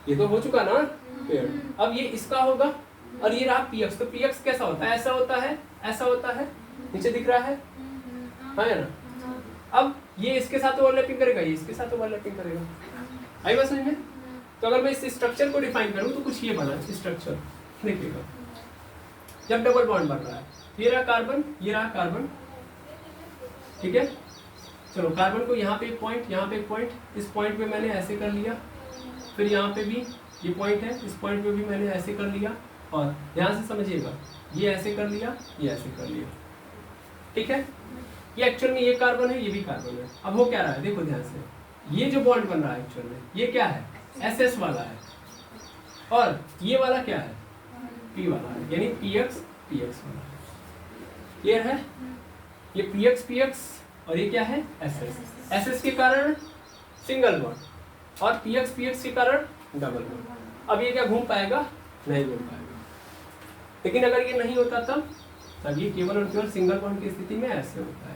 ये तो हो चुका ना पेयर। अब ये इसका होगा और ये रहा पीएक्स, तो पीएक्स कैसा होता है, ऐसा होता है, ऐसा होता है, नीचे दिख रहा है ना। अब ये इसके साथ ओवरलैपिंग करेगा, ये इसके साथ ओवरलैपिंग करेगा, आई बात समझ में। तो अगर मैं इस स्ट्रक्चर को डिफाइन करूं तो कुछ ये बना स्ट्रक्चर, देखिएगा जब डबल बॉन्ड बन रहा है, ये रहा कार्बन, ये रहा कार्बन, ठीक है। चलो कार्बन को यहाँ पे एक पॉइंट, यहाँ पे एक पॉइंट, इस पॉइंट पे मैंने ऐसे कर लिया, फिर यहाँ पे भी ये पॉइंट है, इस पॉइंट पे भी मैंने ऐसे कर लिया, और यहाँ से समझिएगा ये ऐसे कर लिया, ये ऐसे कर लिया, ठीक है। ये एक्चुअल में ये कार्बन है, ये भी कार्बन है। अब हो क्या रहा है, देखो ध्यान से, ये जो बॉन्ड बन रहा है एक्चुअल में ये क्या है, SS वाला है, और ये वाला क्या है, P वाला है, यानी PX PX वाला है, क्लियर है। ये PX PX और ये क्या है, SS, SS के कारण सिंगल बॉन्ड और PX PX के कारण डबल बॉन्ड। अब ये क्या घूम पाएगा, नहीं घूम पाएगा। लेकिन अगर ये नहीं होता तब ये केवल और केवल सिंगल बॉन्ड की स्थिति में ऐसे होता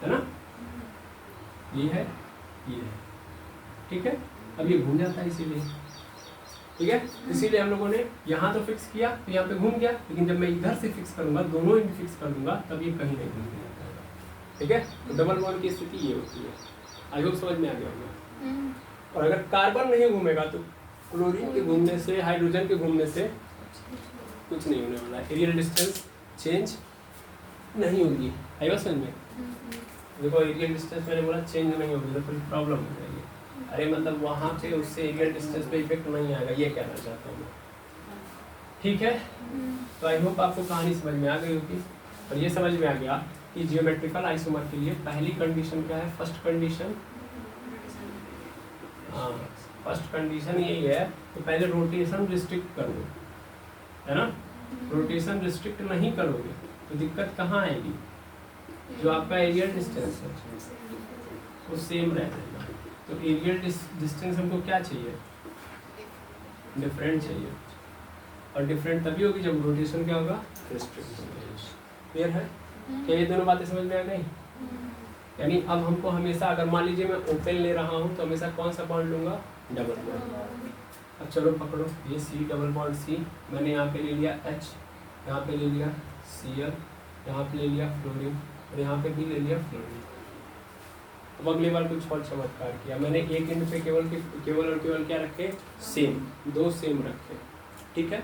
है ना, ये है, ये है, ठीक है। अब ये घूम जाता है इसीलिए, ठीक है। इसीलिए हम लोगों ने यहाँ तो फिक्स किया तो यहाँ पे घूम गया, लेकिन जब मैं इधर से फिक्स करूंगा, दोनों ही फिक्स कर दूंगा, तब ये कहीं नहीं घूम जाएगा, ठीक है। तो डबल बॉन्ड की स्थिति ये होती है, आई होप समझ में आ गया होगा। और अगर कार्बन नहीं घूमेगा तो क्लोरीन के घूमने से, हाइड्रोजन के घूमने से कुछ नहीं होने वाला, एरियल डिस्टेंस चेंज नहीं होगी, आई होप समझ में। देखो एरियल डिस्टेंस मैंने बोला चेंज नहीं होगी तो कोई प्रॉब्लम हो जाएगी, अरे मतलब वहाँ से उससे एरियल डिस्टेंस पे इफेक्ट नहीं आएगा, ये कहना चाहता हूँ मैं, ठीक है। तो आई होप आपको कहानी समझ में आ गई होगी, और ये समझ में आ गया कि जियोमेट्रिकल आइसोमर के लिए पहली कंडीशन क्या है, फर्स्ट कंडीशन, हाँ फर्स्ट कंडीशन यही है कि पहले रोटेशन रिस्ट्रिक्ट करो, है ना। रोटेशन रिस्ट्रिक्ट नहीं करोगे तो दिक्कत कहाँ आएगी, जो आपका एरियल डिस्टेंस है वो सेम रह जाएगा। तो एरियल डिस्टेंस हमको क्या चाहिए, डिफरेंट चाहिए, और डिफरेंट तभी होगी जब रोटेशन क्या होगा, रिस्ट्रिक्ट होगा। क्लियर है, क्या ये दोनों बातें समझ में आ गई। यानी अब हमको हमेशा, अगर मान लीजिए मैं ओपन ले रहा हूँ तो हमेशा कौन सा बॉन्ड लूँगा, डबल बॉन्ड। अब चलो पकड़ो, ये C डबल बॉन्ड C, मैंने यहाँ पे ले लिया H, यहाँ पे ले लिया Cl, यहाँ पे ले लिया फ्लोरीन, और यहाँ पे भी ले लिया फ्लोरीन। अब अगली बार कुछ और चमत्कार किया, मैंने एक एंड पे केवल और केवल क्या रखे, सेम, दो सेम रखे, ठीक है।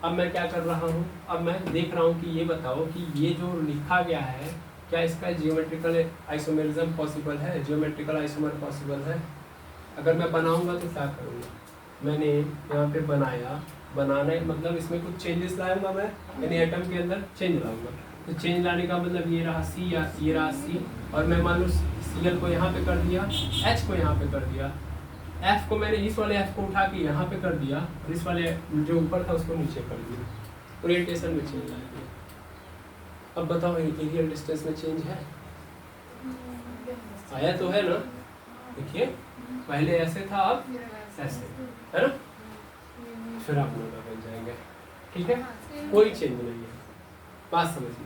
अब मैं क्या कर रहा हूँ, अब मैं देख रहा हूँ कि ये बताओ कि ये जो लिखा गया है क्या इसका जियोमेट्रिकल आइसोमेरिज्म पॉसिबल है, जियोमेट्रिकल आइसोमर पॉसिबल है। अगर मैं बनाऊंगा तो क्या करूँगा, मैंने यहाँ पे बनाना मतलब इसमें कुछ चेंजेस लाऊंगा मैं, यानी एटम के अंदर चेंज लाऊंगा। तो चेंज लाने का मतलब ये रहा C या ये रहा C, और मैं मान लो Cl को यहाँ पे कर दिया, H को यहाँ पे कर दिया, F को मैंने इस वाले F को उठा के यहाँ पे कर दिया, और इस वाले जो ऊपर था उसको नीचे कर दिया, ओरिएंटेशन में चेंज आ गया। अब बताओ एरियल डिस्टेंस में चेंज है, आया तो है ना। देखिए पहले ऐसे था, अब ऐसे, है ना। फिर आप लोग बन जाएंगे, ठीक है, कोई चेंज नहीं है, बात समझिए।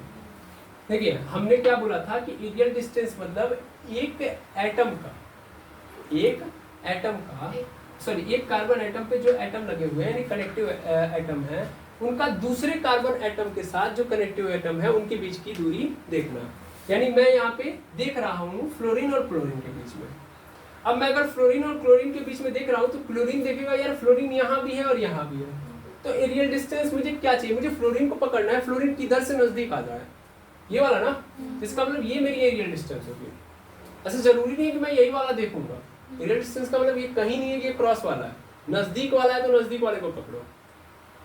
देखिए हमने क्या बोला था कि एरियल डिस्टेंस मतलब एक कार्बन एटम पे जो एटम लगे हुए हैं, यानी कनेक्टिव एटम है, उनका दूसरे कार्बन एटम के साथ जो कनेक्टिव एटम है उनके बीच की दूरी देखना। यानी मैं यहाँ पे देख रहा हूँ फ्लोरीन और क्लोरीन के बीच में। अब मैं अगर फ्लोरीन और क्लोरीन के बीच में देख रहा हूँ तो क्लोरीन देखेगा यार फ्लोरीन यहाँ भी है और यहाँ भी है, तो एरियल डिस्टेंस मुझे क्या चाहिए, मुझे फ्लोरीन को पकड़ना है, फ्लोरीन किधर से नजदीक आ रहा है, ये वाला ना, इसका मतलब ये मेरी एरियल डिस्टेंस होगी। ऐसा जरूरी नहीं है कि मैं यही वाला देखूंगा, एरियल डिस्टेंस का मतलब ये कहीं नहीं है कि क्रॉस वाला है, नजदीक वाला है तो नजदीक वाले को पकड़ो,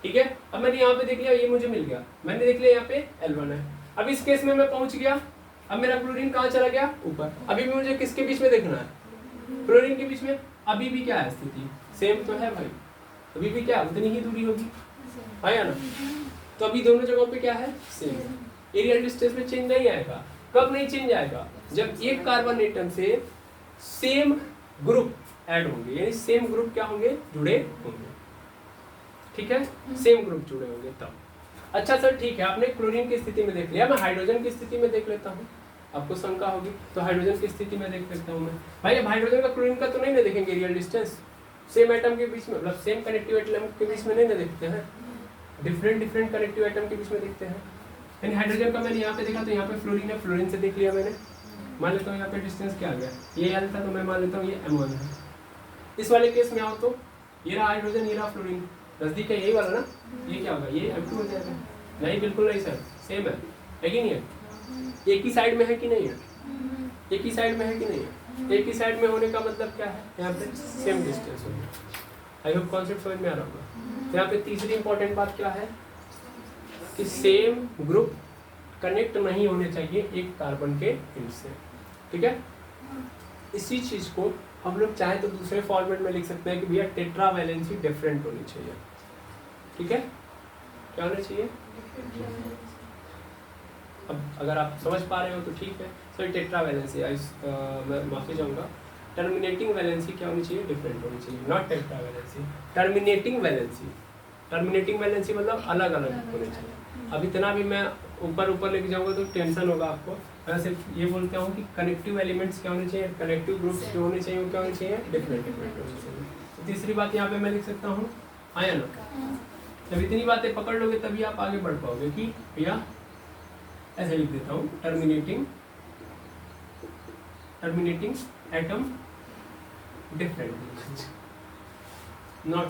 ठीक है। अब मैंने यहाँ पे देख लिया, ये मुझे मिल गया, मैंने देख लिया यहाँ पे L1 है, अब इस केस में मैं पहुंच गया, अब मेरा क्लोरीन कहाँ चला गया, ऊपर। अभी भी मुझे किसके बीच में देखना है, क्लोरीन के बीच में। अभी भी क्या है स्थिति, सेम तो है भाई, अभी भी क्या उतनी ही दूरी होगी, है ना। तो अभी दोनों जगहों पे क्या है, सेम। एरियल डिस्टेंस में चेंज नहीं आएगा। कब नहीं चेंज आएगा, जब एक कार्बन एटम से सेम ग्रुप ऐड होंगे, यानी सेम ग्रुप क्या होंगे, जुड़े होंगे, ठीक है, सेम ग्रुप जुड़े होंगे तब। अच्छा सर ठीक है, आपने क्लोरीन की स्थिति में देख लिया, मैं हाइड्रोजन की स्थिति में देख लेता हूँ। आपको शंका होगी तो हाइड्रोजन की स्थिति में देख लेता हूँ मैं। भाई अब हाइड्रोजन का क्लोरीन का तो नहीं ना देखेंगे एरियल डिस्टेंस, सेम एटम के बीच में, मतलब सेम कनेक्टिव एटम के बीच में नहीं ना देखते हैं, डिफरेंट कनेक्टिव एटम के बीच में देखते हैं। यानी हाइड्रोजन का मैंने यहाँ पे देखा तो यहाँ पे फ्लोरीन है, फ्लोरीन से देख लिया मैंने, मान लेता हूँ यहाँ पे डिस्टेंस क्या आ गया, ये L था तो मैं मान लेता हूँ ये M1 है। इस वाले केस में आओ तो ये रहा हाइड्रोजन, ये रहा फ्लोरीन, नजदीक है यही वाला ना, ये क्या होगा, ये M2 हो जाएगा। नहीं बिल्कुल नहीं सर, सेम है कि नहीं है, एक ही साइड में है कि नहीं है, एक ही साइड में है कि नहीं है, एक ही साइड में होने का मतलब क्या है, यहाँ पे सेम डिस्टेंस होगा। आई होप कॉन्सेप्ट समझ में आ रहा होगा। यहाँ पे तीसरी इंपॉर्टेंट बात क्या है कि सेम ग्रुप कनेक्ट नहीं होने चाहिए एक कार्बन के एंड से, ठीक है। इसी चीज को हम लोग चाहे तो दूसरे फॉर्मेट में लिख सकते हैं कि भैया टेट्रा वैलेंसी डिफरेंट होनी चाहिए, ठीक है, क्या होना चाहिए। अब अगर आप समझ पा रहे हो तो ठीक है। सर टेट्रा वैलेंसी मैं माफी चाहूँगा, टर्मिनेटिंग वैलेंसी क्या होनी चाहिए, डिफरेंट होनी चाहिए, not tetra valency, terminating valency. Terminating valency मतलब अलग अलग होनी चाहिए। अब इतना भी मैं ऊपर लेके जाऊँगा तो टेंशन होगा आपको। मैं सिर्फ ये बोलता हूँ कि कनेक्टिव एलिमेंट्स क्या होने चाहिए, कनेक्टिव ग्रुप्स जो होने चाहिए वो क्या होने चाहिए, डिफरेंट होने चाहिए। तो तीसरी बात यहाँ पे मैं लिख सकता हूँ, आया ना। जब इतनी बातें पकड़ लोगे तभी आप आगे बढ़ पाओगे कि भैया ऐसे लिख देता हूँ, terminating atom different, not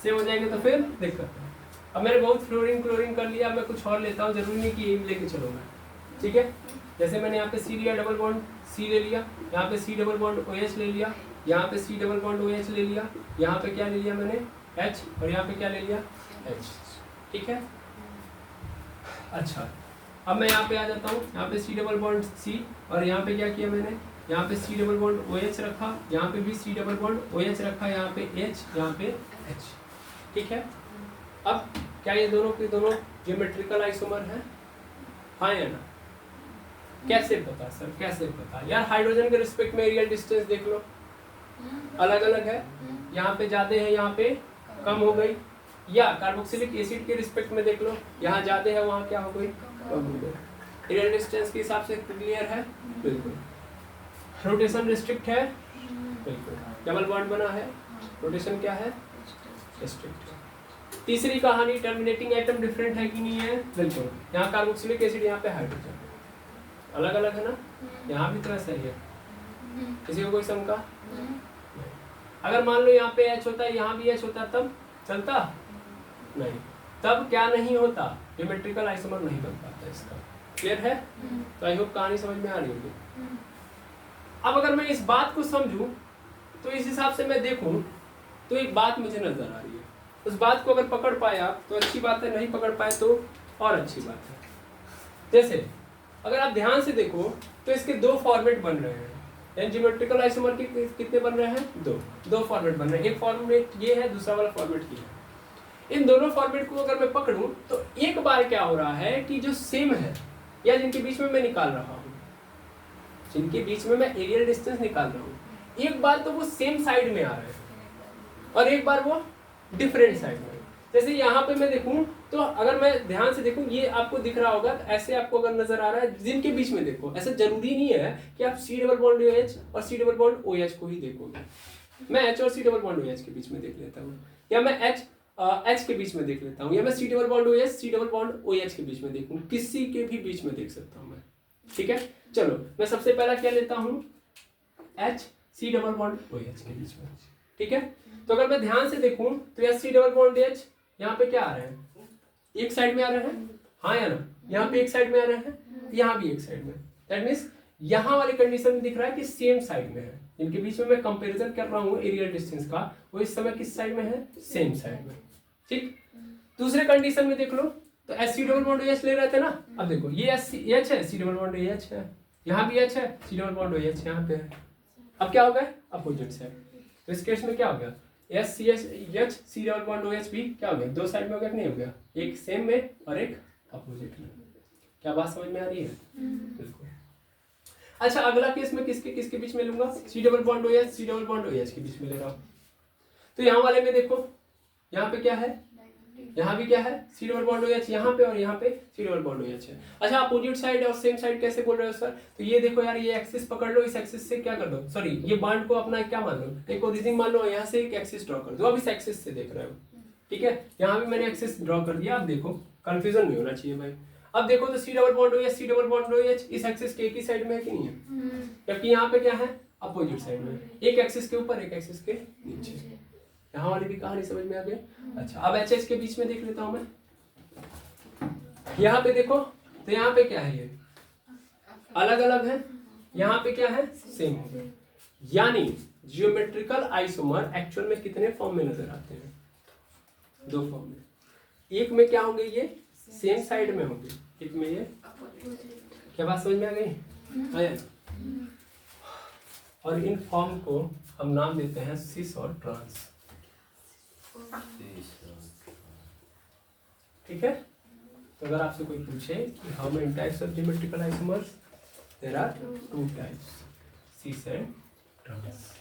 same हो जाएंगे तो फिर दिक्कत है। अब मैंने बहुत फ्लोरीन क्लोरीन कर लिया, मैं कुछ और लेता हूँ, जरूरी नहीं कि ये लेके चलूंगा, ठीक है। जैसे मैंने यहाँ पे सी लिया, डबल बॉन्ड सी ले लिया, यहाँ पे सी डबल बॉन्ड OH ले लिया, यहाँ पे सी डबल बॉन्ड OH ले लिया, यहाँ पे क्या ले लिया मैंने H, और यहाँ पे क्या ले लिया H, ठीक है। अच्छा अब मैं यहाँ पे आ जाता हूँ, यहाँ पे सी डबल बॉन्ड C, और यहाँ पे क्या किया मैंने, यहाँ पे सी डबल बॉन्ड OH रखा, यहाँ पे भी सी डबल बॉन्ड OH रखा, यहाँ पे H, यहाँ पे H, ठीक है। अब क्या ये दोनों के दोनों ज्योमेट्रिकल आइसोमर हैं, हाँ या ना। कैसे पता सर, कैसे पता यार, हाइड्रोजन के रिस्पेक्ट में एरियल डिस्टेंस देख लो, अलग अलग है, यहाँ पे ज्यादा है, यहाँ पे कम हो गई। या कार्बोक्सिलिक एसिड के रिस्पेक्ट में देख लो, यहाँ ज्यादा है, वहाँ क्या हो गई, कम हो गई। एरियल डिस्टेंस के हिसाब से क्लियर है, बिल्कुल। रोटेशन रिस्ट्रिक्ट है, बिल्कुल। डबल बॉन्ड बना है, रोटेशन क्या है, रिस्ट्रिक्ट है। तीसरी कहानी, टर्मिनेटिंग एटम डिफरेंट है कि नहीं है, बिल्कुल। यहाँ कार्बोक्सिलिक एसिड, यहाँ पे हाइड्रोजन, अलग अलग है ना, यहाँ भी तो ऐसा ही है। किसी को कोई शंका? अगर मान लो यहाँ पे H होता है, यहाँ भी H होता, तब चलता नहीं, तब क्या नहीं होता, ज्योमेट्रिकल आइसोमर नहीं बन पाता इसका। क्लियर है? तो आई होप कहानी समझ में आ रही होगी। अब अगर मैं इस बात को समझूं तो इस हिसाब से मैं देखूं तो एक बात मुझे नजर आ रही है। उस बात को अगर पकड़ पाया तो अच्छी बात है, नहीं पकड़ पाए तो और अच्छी बात है। जैसे अगर आप ध्यान से देखो तो इसके दो फॉर्मेट बन रहे हैं, ज्योमेट्रिकल आइसोमर के कितने बन रहे हैं, दो फॉर्मेट बन रहे हैं। एक फॉर्मेट ये है, दूसरा वाला फॉर्मेट ये है। इन दोनों फॉर्मेट को अगर मैं पकड़ूं तो एक बार क्या हो रहा है कि जो सेम है या जिनके बीच में मैं निकाल रहा हूं, जिनके बीच में मैं एरियल डिस्टेंस निकाल रहा हूं, एक बार तो वो सेम साइड में आ रहे हैं और एक बार वो डिफरेंट साइड में। जैसे यहाँ पे मैं देखूं तो अगर मैं ध्यान से देखूं, ये आपको दिख रहा होगा, ऐसे आपको अगर नजर आ रहा है, जिनके बीच में देखो, ऐसा जरूरी नहीं है कि आप सी डबल बॉन्ड OH और सी डबल बॉन्ड OH को ही देखोगे। मैं H और सी डबल बॉन्ड OH के बीच में देख लेता हूँ, या मैं H के बीच में देख लेता हूँ, या मैं C double bond OH C double bond OH के बीच में देखूँ, किसी के भी बीच में देख सकता हूँ मैं, ठीक है। चलो मैं सबसे पहला क्या लेता हूँ, H C double bond OH के बीच में, ठीक है। तो अगर मैं ध्यान से देखूं तो यह सी डबल बॉन्ड H यहाँ पे क्या आ रहे हैं, एक साइड में आ रहे हैं, हाँ या ना, यहाँ पे एक साइड में आ रहे हैं, यहाँ भी एक साइड में। दैट मीन्स यहाँ वाली कंडीशन में दिख रहा है कि सेम साइड में है। इनके बीच में मैं कंपैरिजन कर रहा हूँ एरियल डिस्टेंस का, वो इस समय किस साइड में है, सेम साइड में, ठीक। दूसरे कंडीशन में देख लो तो H डबल बॉन्ड OH ले रहे थे ना। अब देखो ये H है, C डबल बॉन्ड OH है, यहाँ भी H है, C डबल बॉन्ड OH यहाँ पे है। अब क्या हो गया, अपोजिट साइड। तो इस केस में क्या हो गया, H C double bond OH भी क्या हो गया, दो साइड में हो गया कि नहीं हो गया, एक सेम में और एक अपोजिट में। क्या बात समझ में आ रही है? बिल्कुल। अच्छा अगला केस में किसके किसके बीच में लूंगा, C double bond OH C double bond OH के बीच में ले रहा हूँ। तो यहाँ वाले में देखो, यहाँ पे क्या है, यहाँ भी क्या है, C डबल बॉन्ड OH यहाँ पे, और यहाँ पे C डबल बॉन्ड OH है। अच्छा अपोजिट साइड और सेम साइड कैसे बोल रहे हो सर, तो ये देखो यार, ये एक्सिस पकड़ लो, इस एक्सिस से क्या कर दो, सॉरी ये बॉन्ड को अपना क्या मान लो, एक ओरिजिन मान लो, यहाँ से एक एक्सिस ड्रॉ कर दो। अब इस एक्सिस से देख रहे हो, ठीक है, यहाँ भी मैंने एक्सिस ड्रॉ कर दिया। अब देखो कंफ्यूजन नहीं होना चाहिए भाई। अब देखो तो C double bond OH C double bond OH इस एक्सिस के एक ही साइड में है कि नहीं है, जबकि यहाँ पे क्या है, अपोजिट साइड में, एक एक्सिस के ऊपर एक एक्सिस के नीचे। यहाँ वाली भी कहानी समझ में आ गई। अच्छा अब HH के बीच में देख लेता हूं मैं, यहाँ पे देखो तो यहाँ पे क्या है, ये अलग अलग है, यहाँ पे क्या है, सेम है। यानी जियोमेट्रिकल आइसोमर एक्चुअल में कितने फॉर्म में नजर आते हैं, दो फॉर्म में। एक में क्या होंगे, ये सेम साइड में होंगे, एक में ये, क्या बात समझ में आ गई? और इन फॉर्म को हम नाम देते हैं सिस और ट्रांस, ठीक है। तो अगर आपसे कोई पूछे कि how many types of geometrical isomers, there are two types, cis and trans.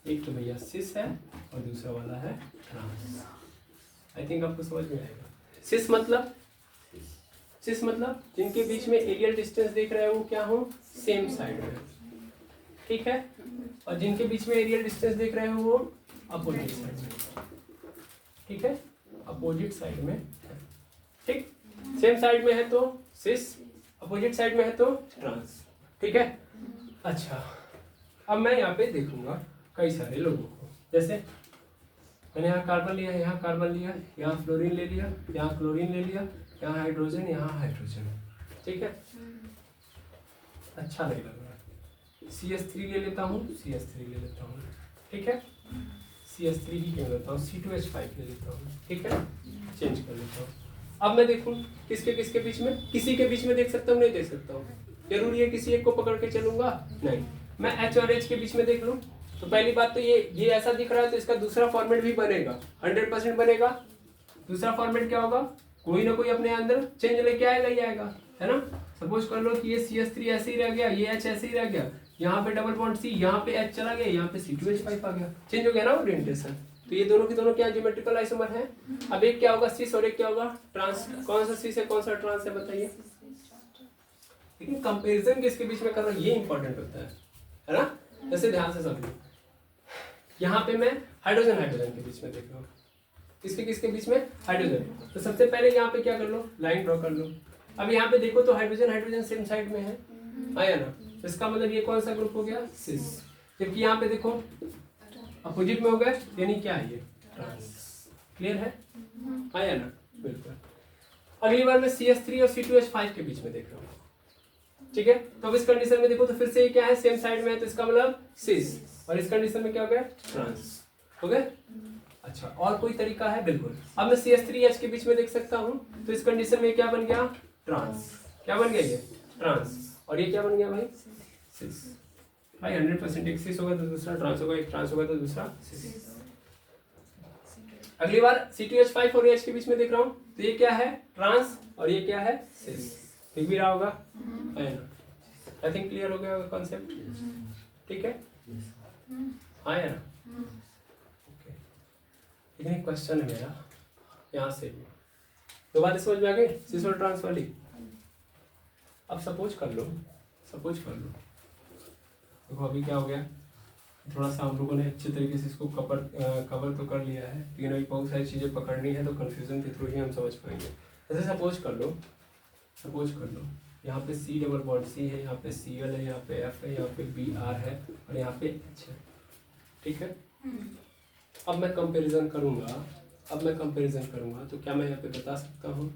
एक तो भैया सिस है और दूसरा वाला है ट्रांस। आई थिंक आपको समझ में आएगा। सिस मतलब जिनके बीच में एरियल डिस्टेंस देख रहे हो वो क्या हो, सेम साइड में, ठीक है, और जिनके बीच में एरियल डिस्टेंस देख रहे हो वो अपोजिट साइड में, ठीक है, अपोजिट साइड में, ठीक, सेम साइड में है तो सिस, अपोजिट साइड में है तो ट्रांस, ठीक है। अच्छा अब मैं यहाँ पे देखूंगा कई सारे लोगों को, जैसे मैंने यहाँ कार्बन लिया, यहाँ कार्बन लिया, यहाँ फ्लोरीन ले लिया, यहाँ क्लोरीन ले लिया, यहाँ हाइड्रोजन, यहाँ हाइड्रोजन, ठीक है, अच्छा नहीं लग रहा। CH3 ले लेता हूँ, CH3 ले लेता हूँ, ठीक है, CH3 ही क्यों लेता हूँ, C2H5 ले लेता हूँ, ठीक है, चेंज कर लेता हूँ। अब मैं देखूँ किसके किसके बीच में, किसी के बीच में देख सकता हूँ, नहीं देख सकता हूँ, जरूरी है किसी एक को पकड़ के चलूंगा, नहीं, मैं H और H के बीच में देख लूँ। तो पहली बात तो ये ऐसा दिख रहा है तो इसका दूसरा फॉर्मेट भी बनेगा, 100% बनेगा। दूसरा फॉर्मेट क्या होगा, कोई ना कोई अपने अंदर चेंज लेके आएगा ही आएगा, है ना। सपोज कर लो कि ये CH3 ऐसे ही रह गया, ये H ऐसे ही रह गया, यहाँ पे डबल बॉन्ड C, यहाँ पे H चला गया, यहाँ पे C2H5 आ गया, चेंज हो गया ना ओरिएंटेशन। तो ये दोनों के दोनों क्या जियोमेट्रिकल आइसोमर है। अब एक क्या होगा सिस और एक क्या होगा ट्रांस। कौन सा सिस है कौन सा ट्रांस है बताइए। लेकिन कंपैरिजन किसके बीच में कर रहा हूँ ये इंपॉर्टेंट होता है ना। जैसे ध्यान से समझो, यहाँ पे मैं हाइड्रोजन के बीच में देख रहा हूँ, किसके किसके बीच में, हाइड्रोजन। तो सबसे पहले यहाँ पे क्या कर लो, लाइन ड्रॉ कर लो। अब यहाँ पे देखो तो हाइड्रोजन सेम साइड में है, आया ना। तो इसका मतलब ये कौन सा ग्रुप हो गया, सिस। जबकि यहाँ पे देखो अपोजिट में हो गया, यानी क्या है ये, ट्रांस। क्लियर है, आया ना, बिल्कुल। अगली बार मैं CH3 और C2H5 के बीच में देख रहा हूँ, ठीक है। तो अब इस कंडीशन में देखो तो फिर से ये क्या है, सेम साइड में है, तो इसका मतलब सिस। और इस कंडीशन में क्या हो गया, ट्रांस हो गया। अच्छा और कोई तरीका है, बिल्कुल। अब मैं CH3H के बीच में देख सकता हूँ, तो इस कंडीशन में क्या बन गया, ट्रांस। क्या बन गया ये, ट्रांस। और ये क्या बन गया भाई, सिस। भाई 100% एक सिस होगा तो दूसरा ट्रांस होगा, एक ट्रांस होगा तो दूसरा सिस। अगली बार C2H5 और H के बीच में देख रहा हूँ, तो ये क्या है, ट्रांस, और ये क्या है, सिस। दिख भी रहा होगा, आई थिंक क्लियर हो गया कॉन्सेप्ट, ठीक है, हाँ यार। ओके, लेकिन एक क्वेश्चन है मेरा यहाँ से, दो बातें समझ में आ गई, सिस और ट्रांस वाली। अब सपोज कर लो देखो अभी क्या हो गया, थोड़ा सा हम लोगों ने अच्छे तरीके से इसको कवर तो कर लिया है, लेकिन अभी बहुत सारी चीज़ें पकड़नी है, तो कन्फ्यूजन के थ्रू ही हम समझ पाएंगे। जैसे सपोज कर लो यहाँ पे C डबल बॉन्ड C है, यहाँ पे Cl है, यहाँ पे F है, यहाँ पे Br है, और यहाँ पे H है, ठीक है। अब मैं कंपैरिजन करूँगा तो क्या मैं यहाँ पे बता सकता हूँ,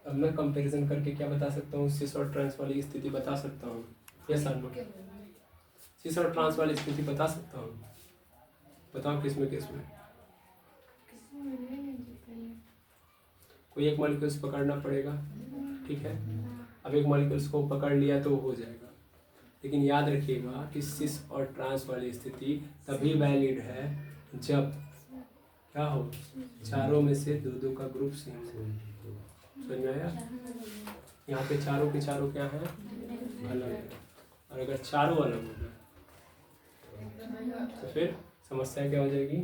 अब मैं कंपैरिजन करके क्या बता सकता हूँ, सिस और ट्रांस वाली स्थिति बता सकता हूँ, यस और नो। सिस और ट्रांस वाली स्थिति बता सकता हूँ, बताओ किसमें कोई एक मॉलिक्यूल्स पकड़ना पड़ेगा, ठीक है। अब एक मॉलिक्यूल्स को पकड़ लिया तो हो जाएगा, लेकिन याद रखिएगा कि सिस और ट्रांस वाली स्थिति तभी वैलिड है जब क्या हो, चारों में से दो दो का ग्रुप सेम हो। समझ में आया? यहाँ पे चारों के चारों क्या है, अलग है। और अगर चारों अलग हो गए तो फिर समस्या क्या हो जाएगी,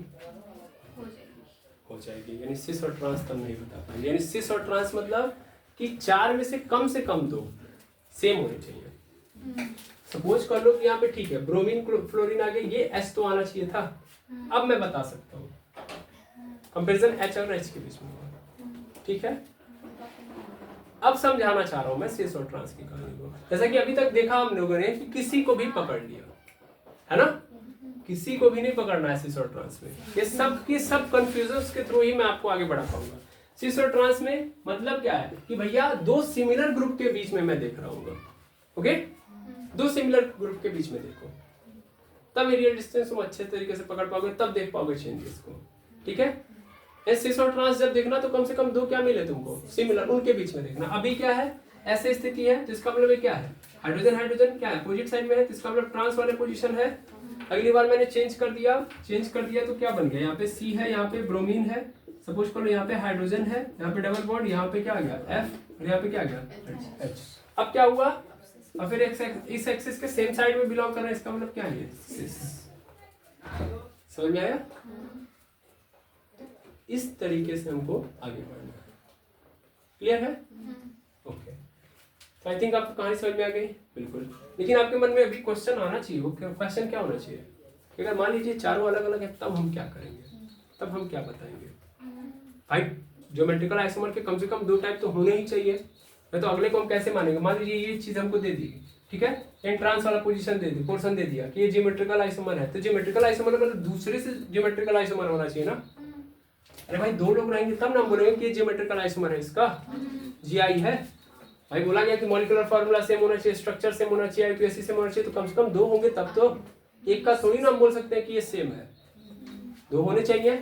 हो जाएगी। यानी सिस और ट्रांस तब नहीं बता पाएंगे। यानी सिस और ट्रांस मतलब कि चार में से कम दो सेम होने चाहिए। सपोज कर लो कि यहाँ पे ठीक है ब्रोमीन फ्लोरीन आ गया, ये एच तो आना चाहिए था। अब मैं बता सकता हूँ कंपैरिजन एच और एच के बीच में होगा, ठीक है। अब समझाना चाह रहा हूं मैं सिस और ट्रांस की कहानी को। जैसा कि अभी तक देखा हम लोगों ने कि किसी को भी पकड़ लिया है ना, किसी को भी नहीं पकड़ना है सिस और ट्रांस में। ये सब के सब कंफ्यूजन के थ्रू ही मैं आपको आगे बढ़ा पाऊंगा। सिस और ट्रांस में मतलब क्या है कि भैया दो सिमिलर ग्रुप के बीच में मैं देख रहा हूँ, ओके। दो सिमिलर ग्रुप के बीच में देखो, तब एरियल डिस्टेंस तुम अच्छे तरीके से पकड़ पाओगे, तब देख पाओगे चेंजेस को, ठीक है। सिस और ट्रांस जब देखना तो कम से कम दो क्या मिले तुमको, सिमिलर, उनके बीच में देखना। अभी क्या है, ऐसे स्थिति है तो इसका मतलब क्या है, हाइड्रोजन हाइड्रोजन क्या है अपोजिट साइड में है, तो इसका मतलब ट्रांस वाले पोजीशन है। अगली बार मैंने चेंज कर दिया तो क्या बन गया, यहाँ पे सी है, यहाँ पे ब्रोमीन है। सपोज करो यहाँ पे हाइड्रोजन है, यहाँ पे डबल बॉन्ड, यहाँ पे क्या आ गया एफ, और यहाँ पे क्या आ गया एच। अब क्या हुआ, और फिर इस एक्सिस के सेम साइड में बिलोंग कर रहा है, इसका मतलब क्या है सिस। समझ में आया? इस तरीके से हमको आगे बढ़ना है। क्लियर है? ओके। तो आई थिंक आपको कहानी समझ में आ गई, बिल्कुल। लेकिन आपके मन में अभी क्वेश्चन आना चाहिए। वो क्वेश्चन क्या होना चाहिए कि अगर मान लीजिए चारों अलग अलग है तब हम क्या करेंगे, तब हम क्या बताएंगे। भाई ज्योमेट्रिकल आइसोमर के कम से कम दो टाइप तो होने ही चाहिए, नहीं तो अगले को हम कैसे मानेंगे। मान लीजिए ये चीज हमको दे दी, ठीक है, एंड ट्रांस वाला पोजीशन दे दी, पोर्शन दे दिया कि ये ज्योमेट्रिकल आइसोमर है, तो ज्योमेट्रिकल आइसोमर मतलब दूसरे से ज्योमेट्रिकल आइसोमर होना चाहिए ना। अरे भाई दो लोग रहेंगे तब ना बोलेंगे कि ये ज्योमेट्रिकल आइसोमर है, इसका जीआई है। भाई बोला गया कि मॉलिक्यूलर फार्मूला सेम होना चाहिए, स्ट्रक्चर सेम होना चाहिए, आईपीएससी सेम होना चाहिए, तो कम से कम दो होंगे तब तो। एक का थोड़ी ना हम बोल सकते हैं कि ये सेम है, दो होने चाहिए।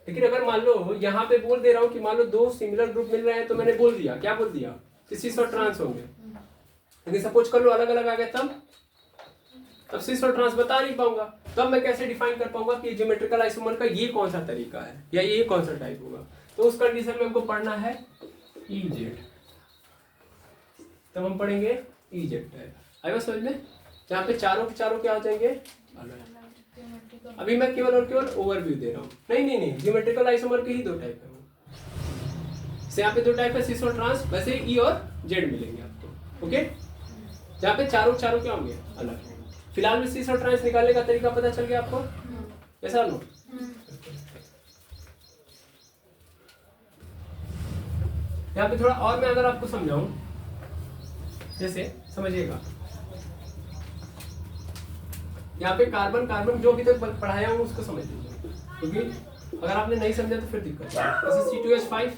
लेकिन अगर मान लो यहाँ पे बोल दे रहा हूँ कि मान लो दो सिमिलर ग्रुप मिल रहे हैं, तो मैंने बोल दिया, क्या बोल दिया कि सिस और ट्रांस होंगे। लेकिन सपोज कर लो अलग अलग आ गए, तब सिस और ट्रांस बता नहीं पाऊंगा। तब मैं कैसे डिफाइन कर पाऊंगा कि ज्योमेट्रिकल आइसोमर का ये कौन सा तरीका है या ये कौन सा टाइप होगा। तो उस कंडीशन में हमको पढ़ना है ईजेड, तब हम पढ़ेंगे ईजेड टाइप। आएगा समझ में? जहाँ पे चारों के चारों क्या हो जाएंगे अलग। अभी मैं केवल और केवल ओवरव्यू दे रहा हूँ। नहीं, ज्योमेट्रिकल आइसोमर के ही दो टाइप है। यहाँ पे दो टाइप है सिस और ट्रांस, वैसे ई और जेड मिलेंगे आपको, ओके। जहाँ पे चारों चारों क्या होंगे अलग। फिलहाल में सिस और ट्रांस निकालने का तरीका पता चल गया आपको, ऐसा नो। यहाँ पे थोड़ा और मैं अगर आपको समझाऊं, जैसे समझिएगा यहाँ पे कार्बन कार्बन जो अभी तक पढ़ाया हूँ उसको समझ लीजिए, क्योंकि अगर आपने नहीं समझा तो फिर दिक्कत है। जैसे C2H5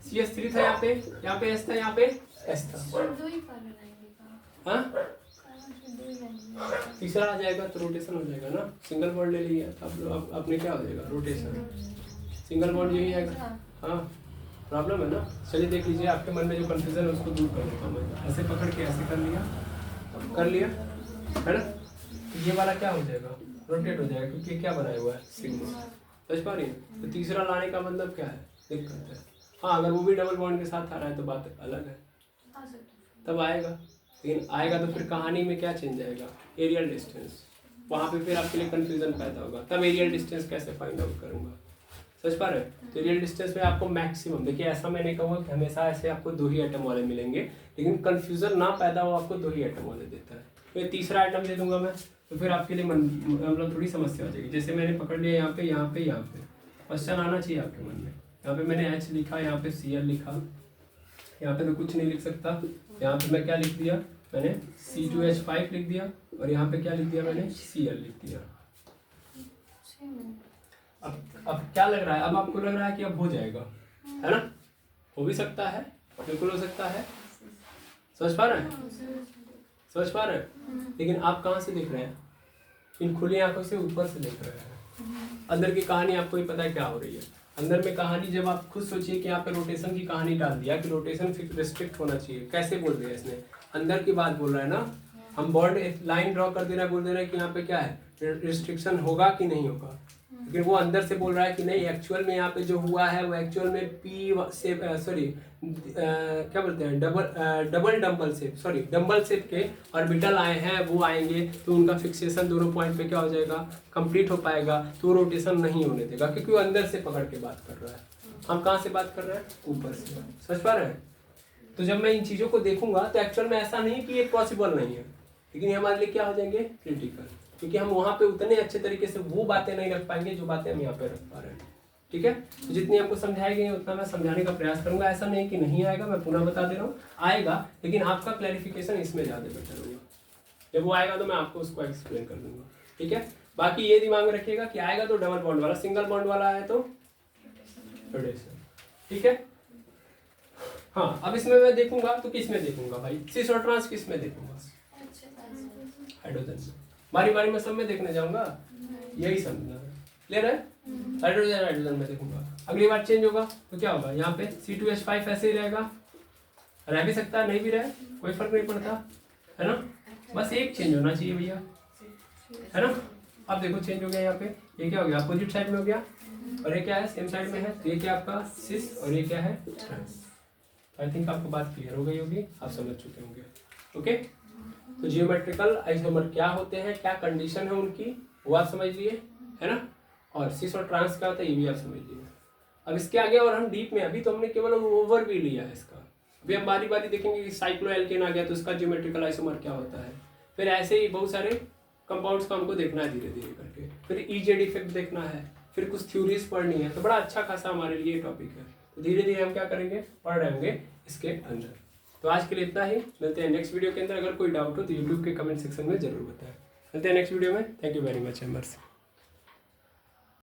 CH3 था, यहाँ पे S था, यहाँ पे S था। हाँ तीसरा आ जाएगा तो रोटेशन हो जाएगा ना। सिंगल बॉन्ड ले लिया अब अपने क्या हो जाएगा रोटेशन, सिंगल बॉन्ड यही आएगा। हाँ प्रॉब्लम है ना। चलिए देख लीजिए, आपके मन में जो कंफ्यूजन है उसको दूर कर देता हूँ मैं। ऐसे पकड़ के ऐसे कर लिया है ना, ये वाला क्या हो जाएगा रोटेट हो जाएगा, क्योंकि क्या बनाया हुआ है सिग्मा। समझ पा रही है? तो तीसरा लाने का मतलब क्या है दिक्कत है। हाँ अगर वो भी डबल बॉन्ड के साथ आ रहा है तो बात अलग है, तब आएगा। लेकिन आएगा तो फिर कहानी में क्या चेंज आएगा, एरियल डिस्टेंस। वहाँ पे फिर आपके लिए कंफ्यूजन पैदा होगा, तब एरियल डिस्टेंस कैसे फाइंड आउट करूँगा। समझ पा रहे हैं? तो एरियल डिस्टेंस में आपको मैक्सिमम, देखिए ऐसा मैं नहीं कहूँगा कि हमेशा ऐसे आपको दो ही आइटम वाले मिलेंगे, लेकिन कंफ्यूजन ना पैदा हो आपको दो ही आइटम वाले देता है। फिर तीसरा आइटम दे दूंगा मैं, तो फिर आपके लिए मतलब थोड़ी समस्या हो जाएगी। जैसे मैंने पकड़ लिया यहाँ पे क्वेश्चन आना चाहिए आपके मन में। यहाँ पे मैंने H लिखा, यहाँ पे Cl लिखा, यहाँ पे तो कुछ नहीं लिख सकता। यहाँ पे मैं क्या लिख दिया, मैंने C2H5 लिख दिया, और यहाँ पे क्या लिख दिया मैंने Cl लिख दिया। अब क्या लग रहा है, अब आपको लग रहा है कि अब हो जाएगा, है ना? हो भी सकता है, बिल्कुल हो सकता है। समझ पा रहे हैं? लेकिन आप कहाँ से देख रहे हैं? इन खुली आंखों से ऊपर से देख रहे हैं। अंदर की कहानी आपको ही पता है क्या हो रही है। अंदर में कहानी जब आप खुद सोचिए कि यहाँ पे रोटेशन की कहानी डाल दिया कि रोटेशन रिस्ट्रिक्ट होना चाहिए, कैसे बोल दिया इसने, अंदर की बात बोल रहा है ना, हम बॉर्ड लाइन ड्रॉ कर दे रहे हैं, बोल दे रहे हैं कि यहाँ पे क्या है रिस्ट्रिक्शन होगा कि नहीं होगा, लेकिन वो अंदर से बोल रहा है कि नहीं, एक्चुअल में यहाँ पे जो हुआ है वो एक्चुअल में पी से सॉरी क्या बोलते हैं डबल डंबल शेप के ऑर्बिटल आए हैं, वो आएंगे तो उनका फिक्सेशन दोनों पॉइंट पे क्या हो जाएगा, कंप्लीट हो पाएगा, तो रोटेशन नहीं होने देगा, क्योंकि वो अंदर से पकड़ के बात कर रहा है। हम कहाँ से बात कर रहे हैं, ऊपर से। समझ पा रहे हैं? तो जब मैं इन चीज़ों को देखूंगा तो एक्चुअल में ऐसा नहीं कि ये पॉसिबल नहीं है, लेकिन ये हमारे लिए क्या हो जाएंगे, क्रिटिकल, क्योंकि हम वहाँ पे उतने अच्छे तरीके से वो बातें नहीं रख पाएंगे जो बातें हम यहाँ पे रख पा रहे हैं। ठीक है, तो जितनी आपको समझाई गई उतना मैं समझाने का प्रयास करूंगा। ऐसा नहीं कि नहीं आएगा, मैं पुनः बता दे रहा हूँ, आएगा, लेकिन आपका क्लैरिफिकेशन इसमें ज़्यादा बेटर होगा। जब वो आएगा तो मैं आपको उसको एक्सप्लेन कर दूंगा। ठीक है, बाकी ये दिमाग में रखिएगा कि आएगा तो डबल बॉन्ड वाला, सिंगल बॉन्ड वाला है तो रोटेशन। ठीक है, हाँ, अब इसमें मैं देखूंगा तो किस में देखूंगा भाई, सिस और ट्रांस किस में देखूंगा, हाइड्रोजन में। बारी बारी में सब में देखने जाऊंगा, यही समझना है, क्लियर है? हाइड्रोजन में देखूंगा। अगली बार चेंज होगा तो क्या होगा, यहाँ पे C2H5 ऐसे ही रहेगा, रह भी सकता है, नहीं भी रहे, कोई फर्क नहीं पड़ता, है ना, बस एक चेंज होना चाहिए भैया, है ना। अब देखो चेंज हो गया, यहाँ पे ये क्या हो गया, अपोजिट साइड में हो गया, और ये क्या है, सेम साइड में है, तो ये क्या आपका सिस और ये क्या है ट्रांस। आई थिंक आपको बात क्लियर हो गई होगी, आप समझ चुके होंगे। ओके, तो जियोमेट्रिकल आइसोमर क्या होते हैं, क्या कंडीशन है उनकी, वो आप समझ लिए, है ना, और सिस और ट्रांस क्या होता है ये भी आप समझ लिए। अब इसके आगे और हम डीप में, अभी तो हमने केवल ओवर भी लिया है इसका, अभी हम बारी बारी देखेंगे कि साइक्लोएल्केन आ गया तो इसका जियोमेट्रिकल आइसोमर क्या होता है, फिर ऐसे ही बहुत सारे कंपाउंड्स को हमको देखना है धीरे धीरे करके, फिर ईजेड इफेक्ट देखना है, फिर कुछ थ्योरीज पढ़नी है, तो बड़ा अच्छा खासा हमारे लिए टॉपिक है। तो धीरे धीरे हम क्या करेंगे, पढ़ रहे होंगे इसके अंदर। तो आज के लिए इतना ही, मिलते हैं नेक्स्ट वीडियो के अंदर। अगर कोई डाउट हो तो यूट्यूब के कमेंट सेक्शन में जरूर बताएं। मिलते हैं नेक्स्ट वीडियो में। Thank you very much एम्बर्स।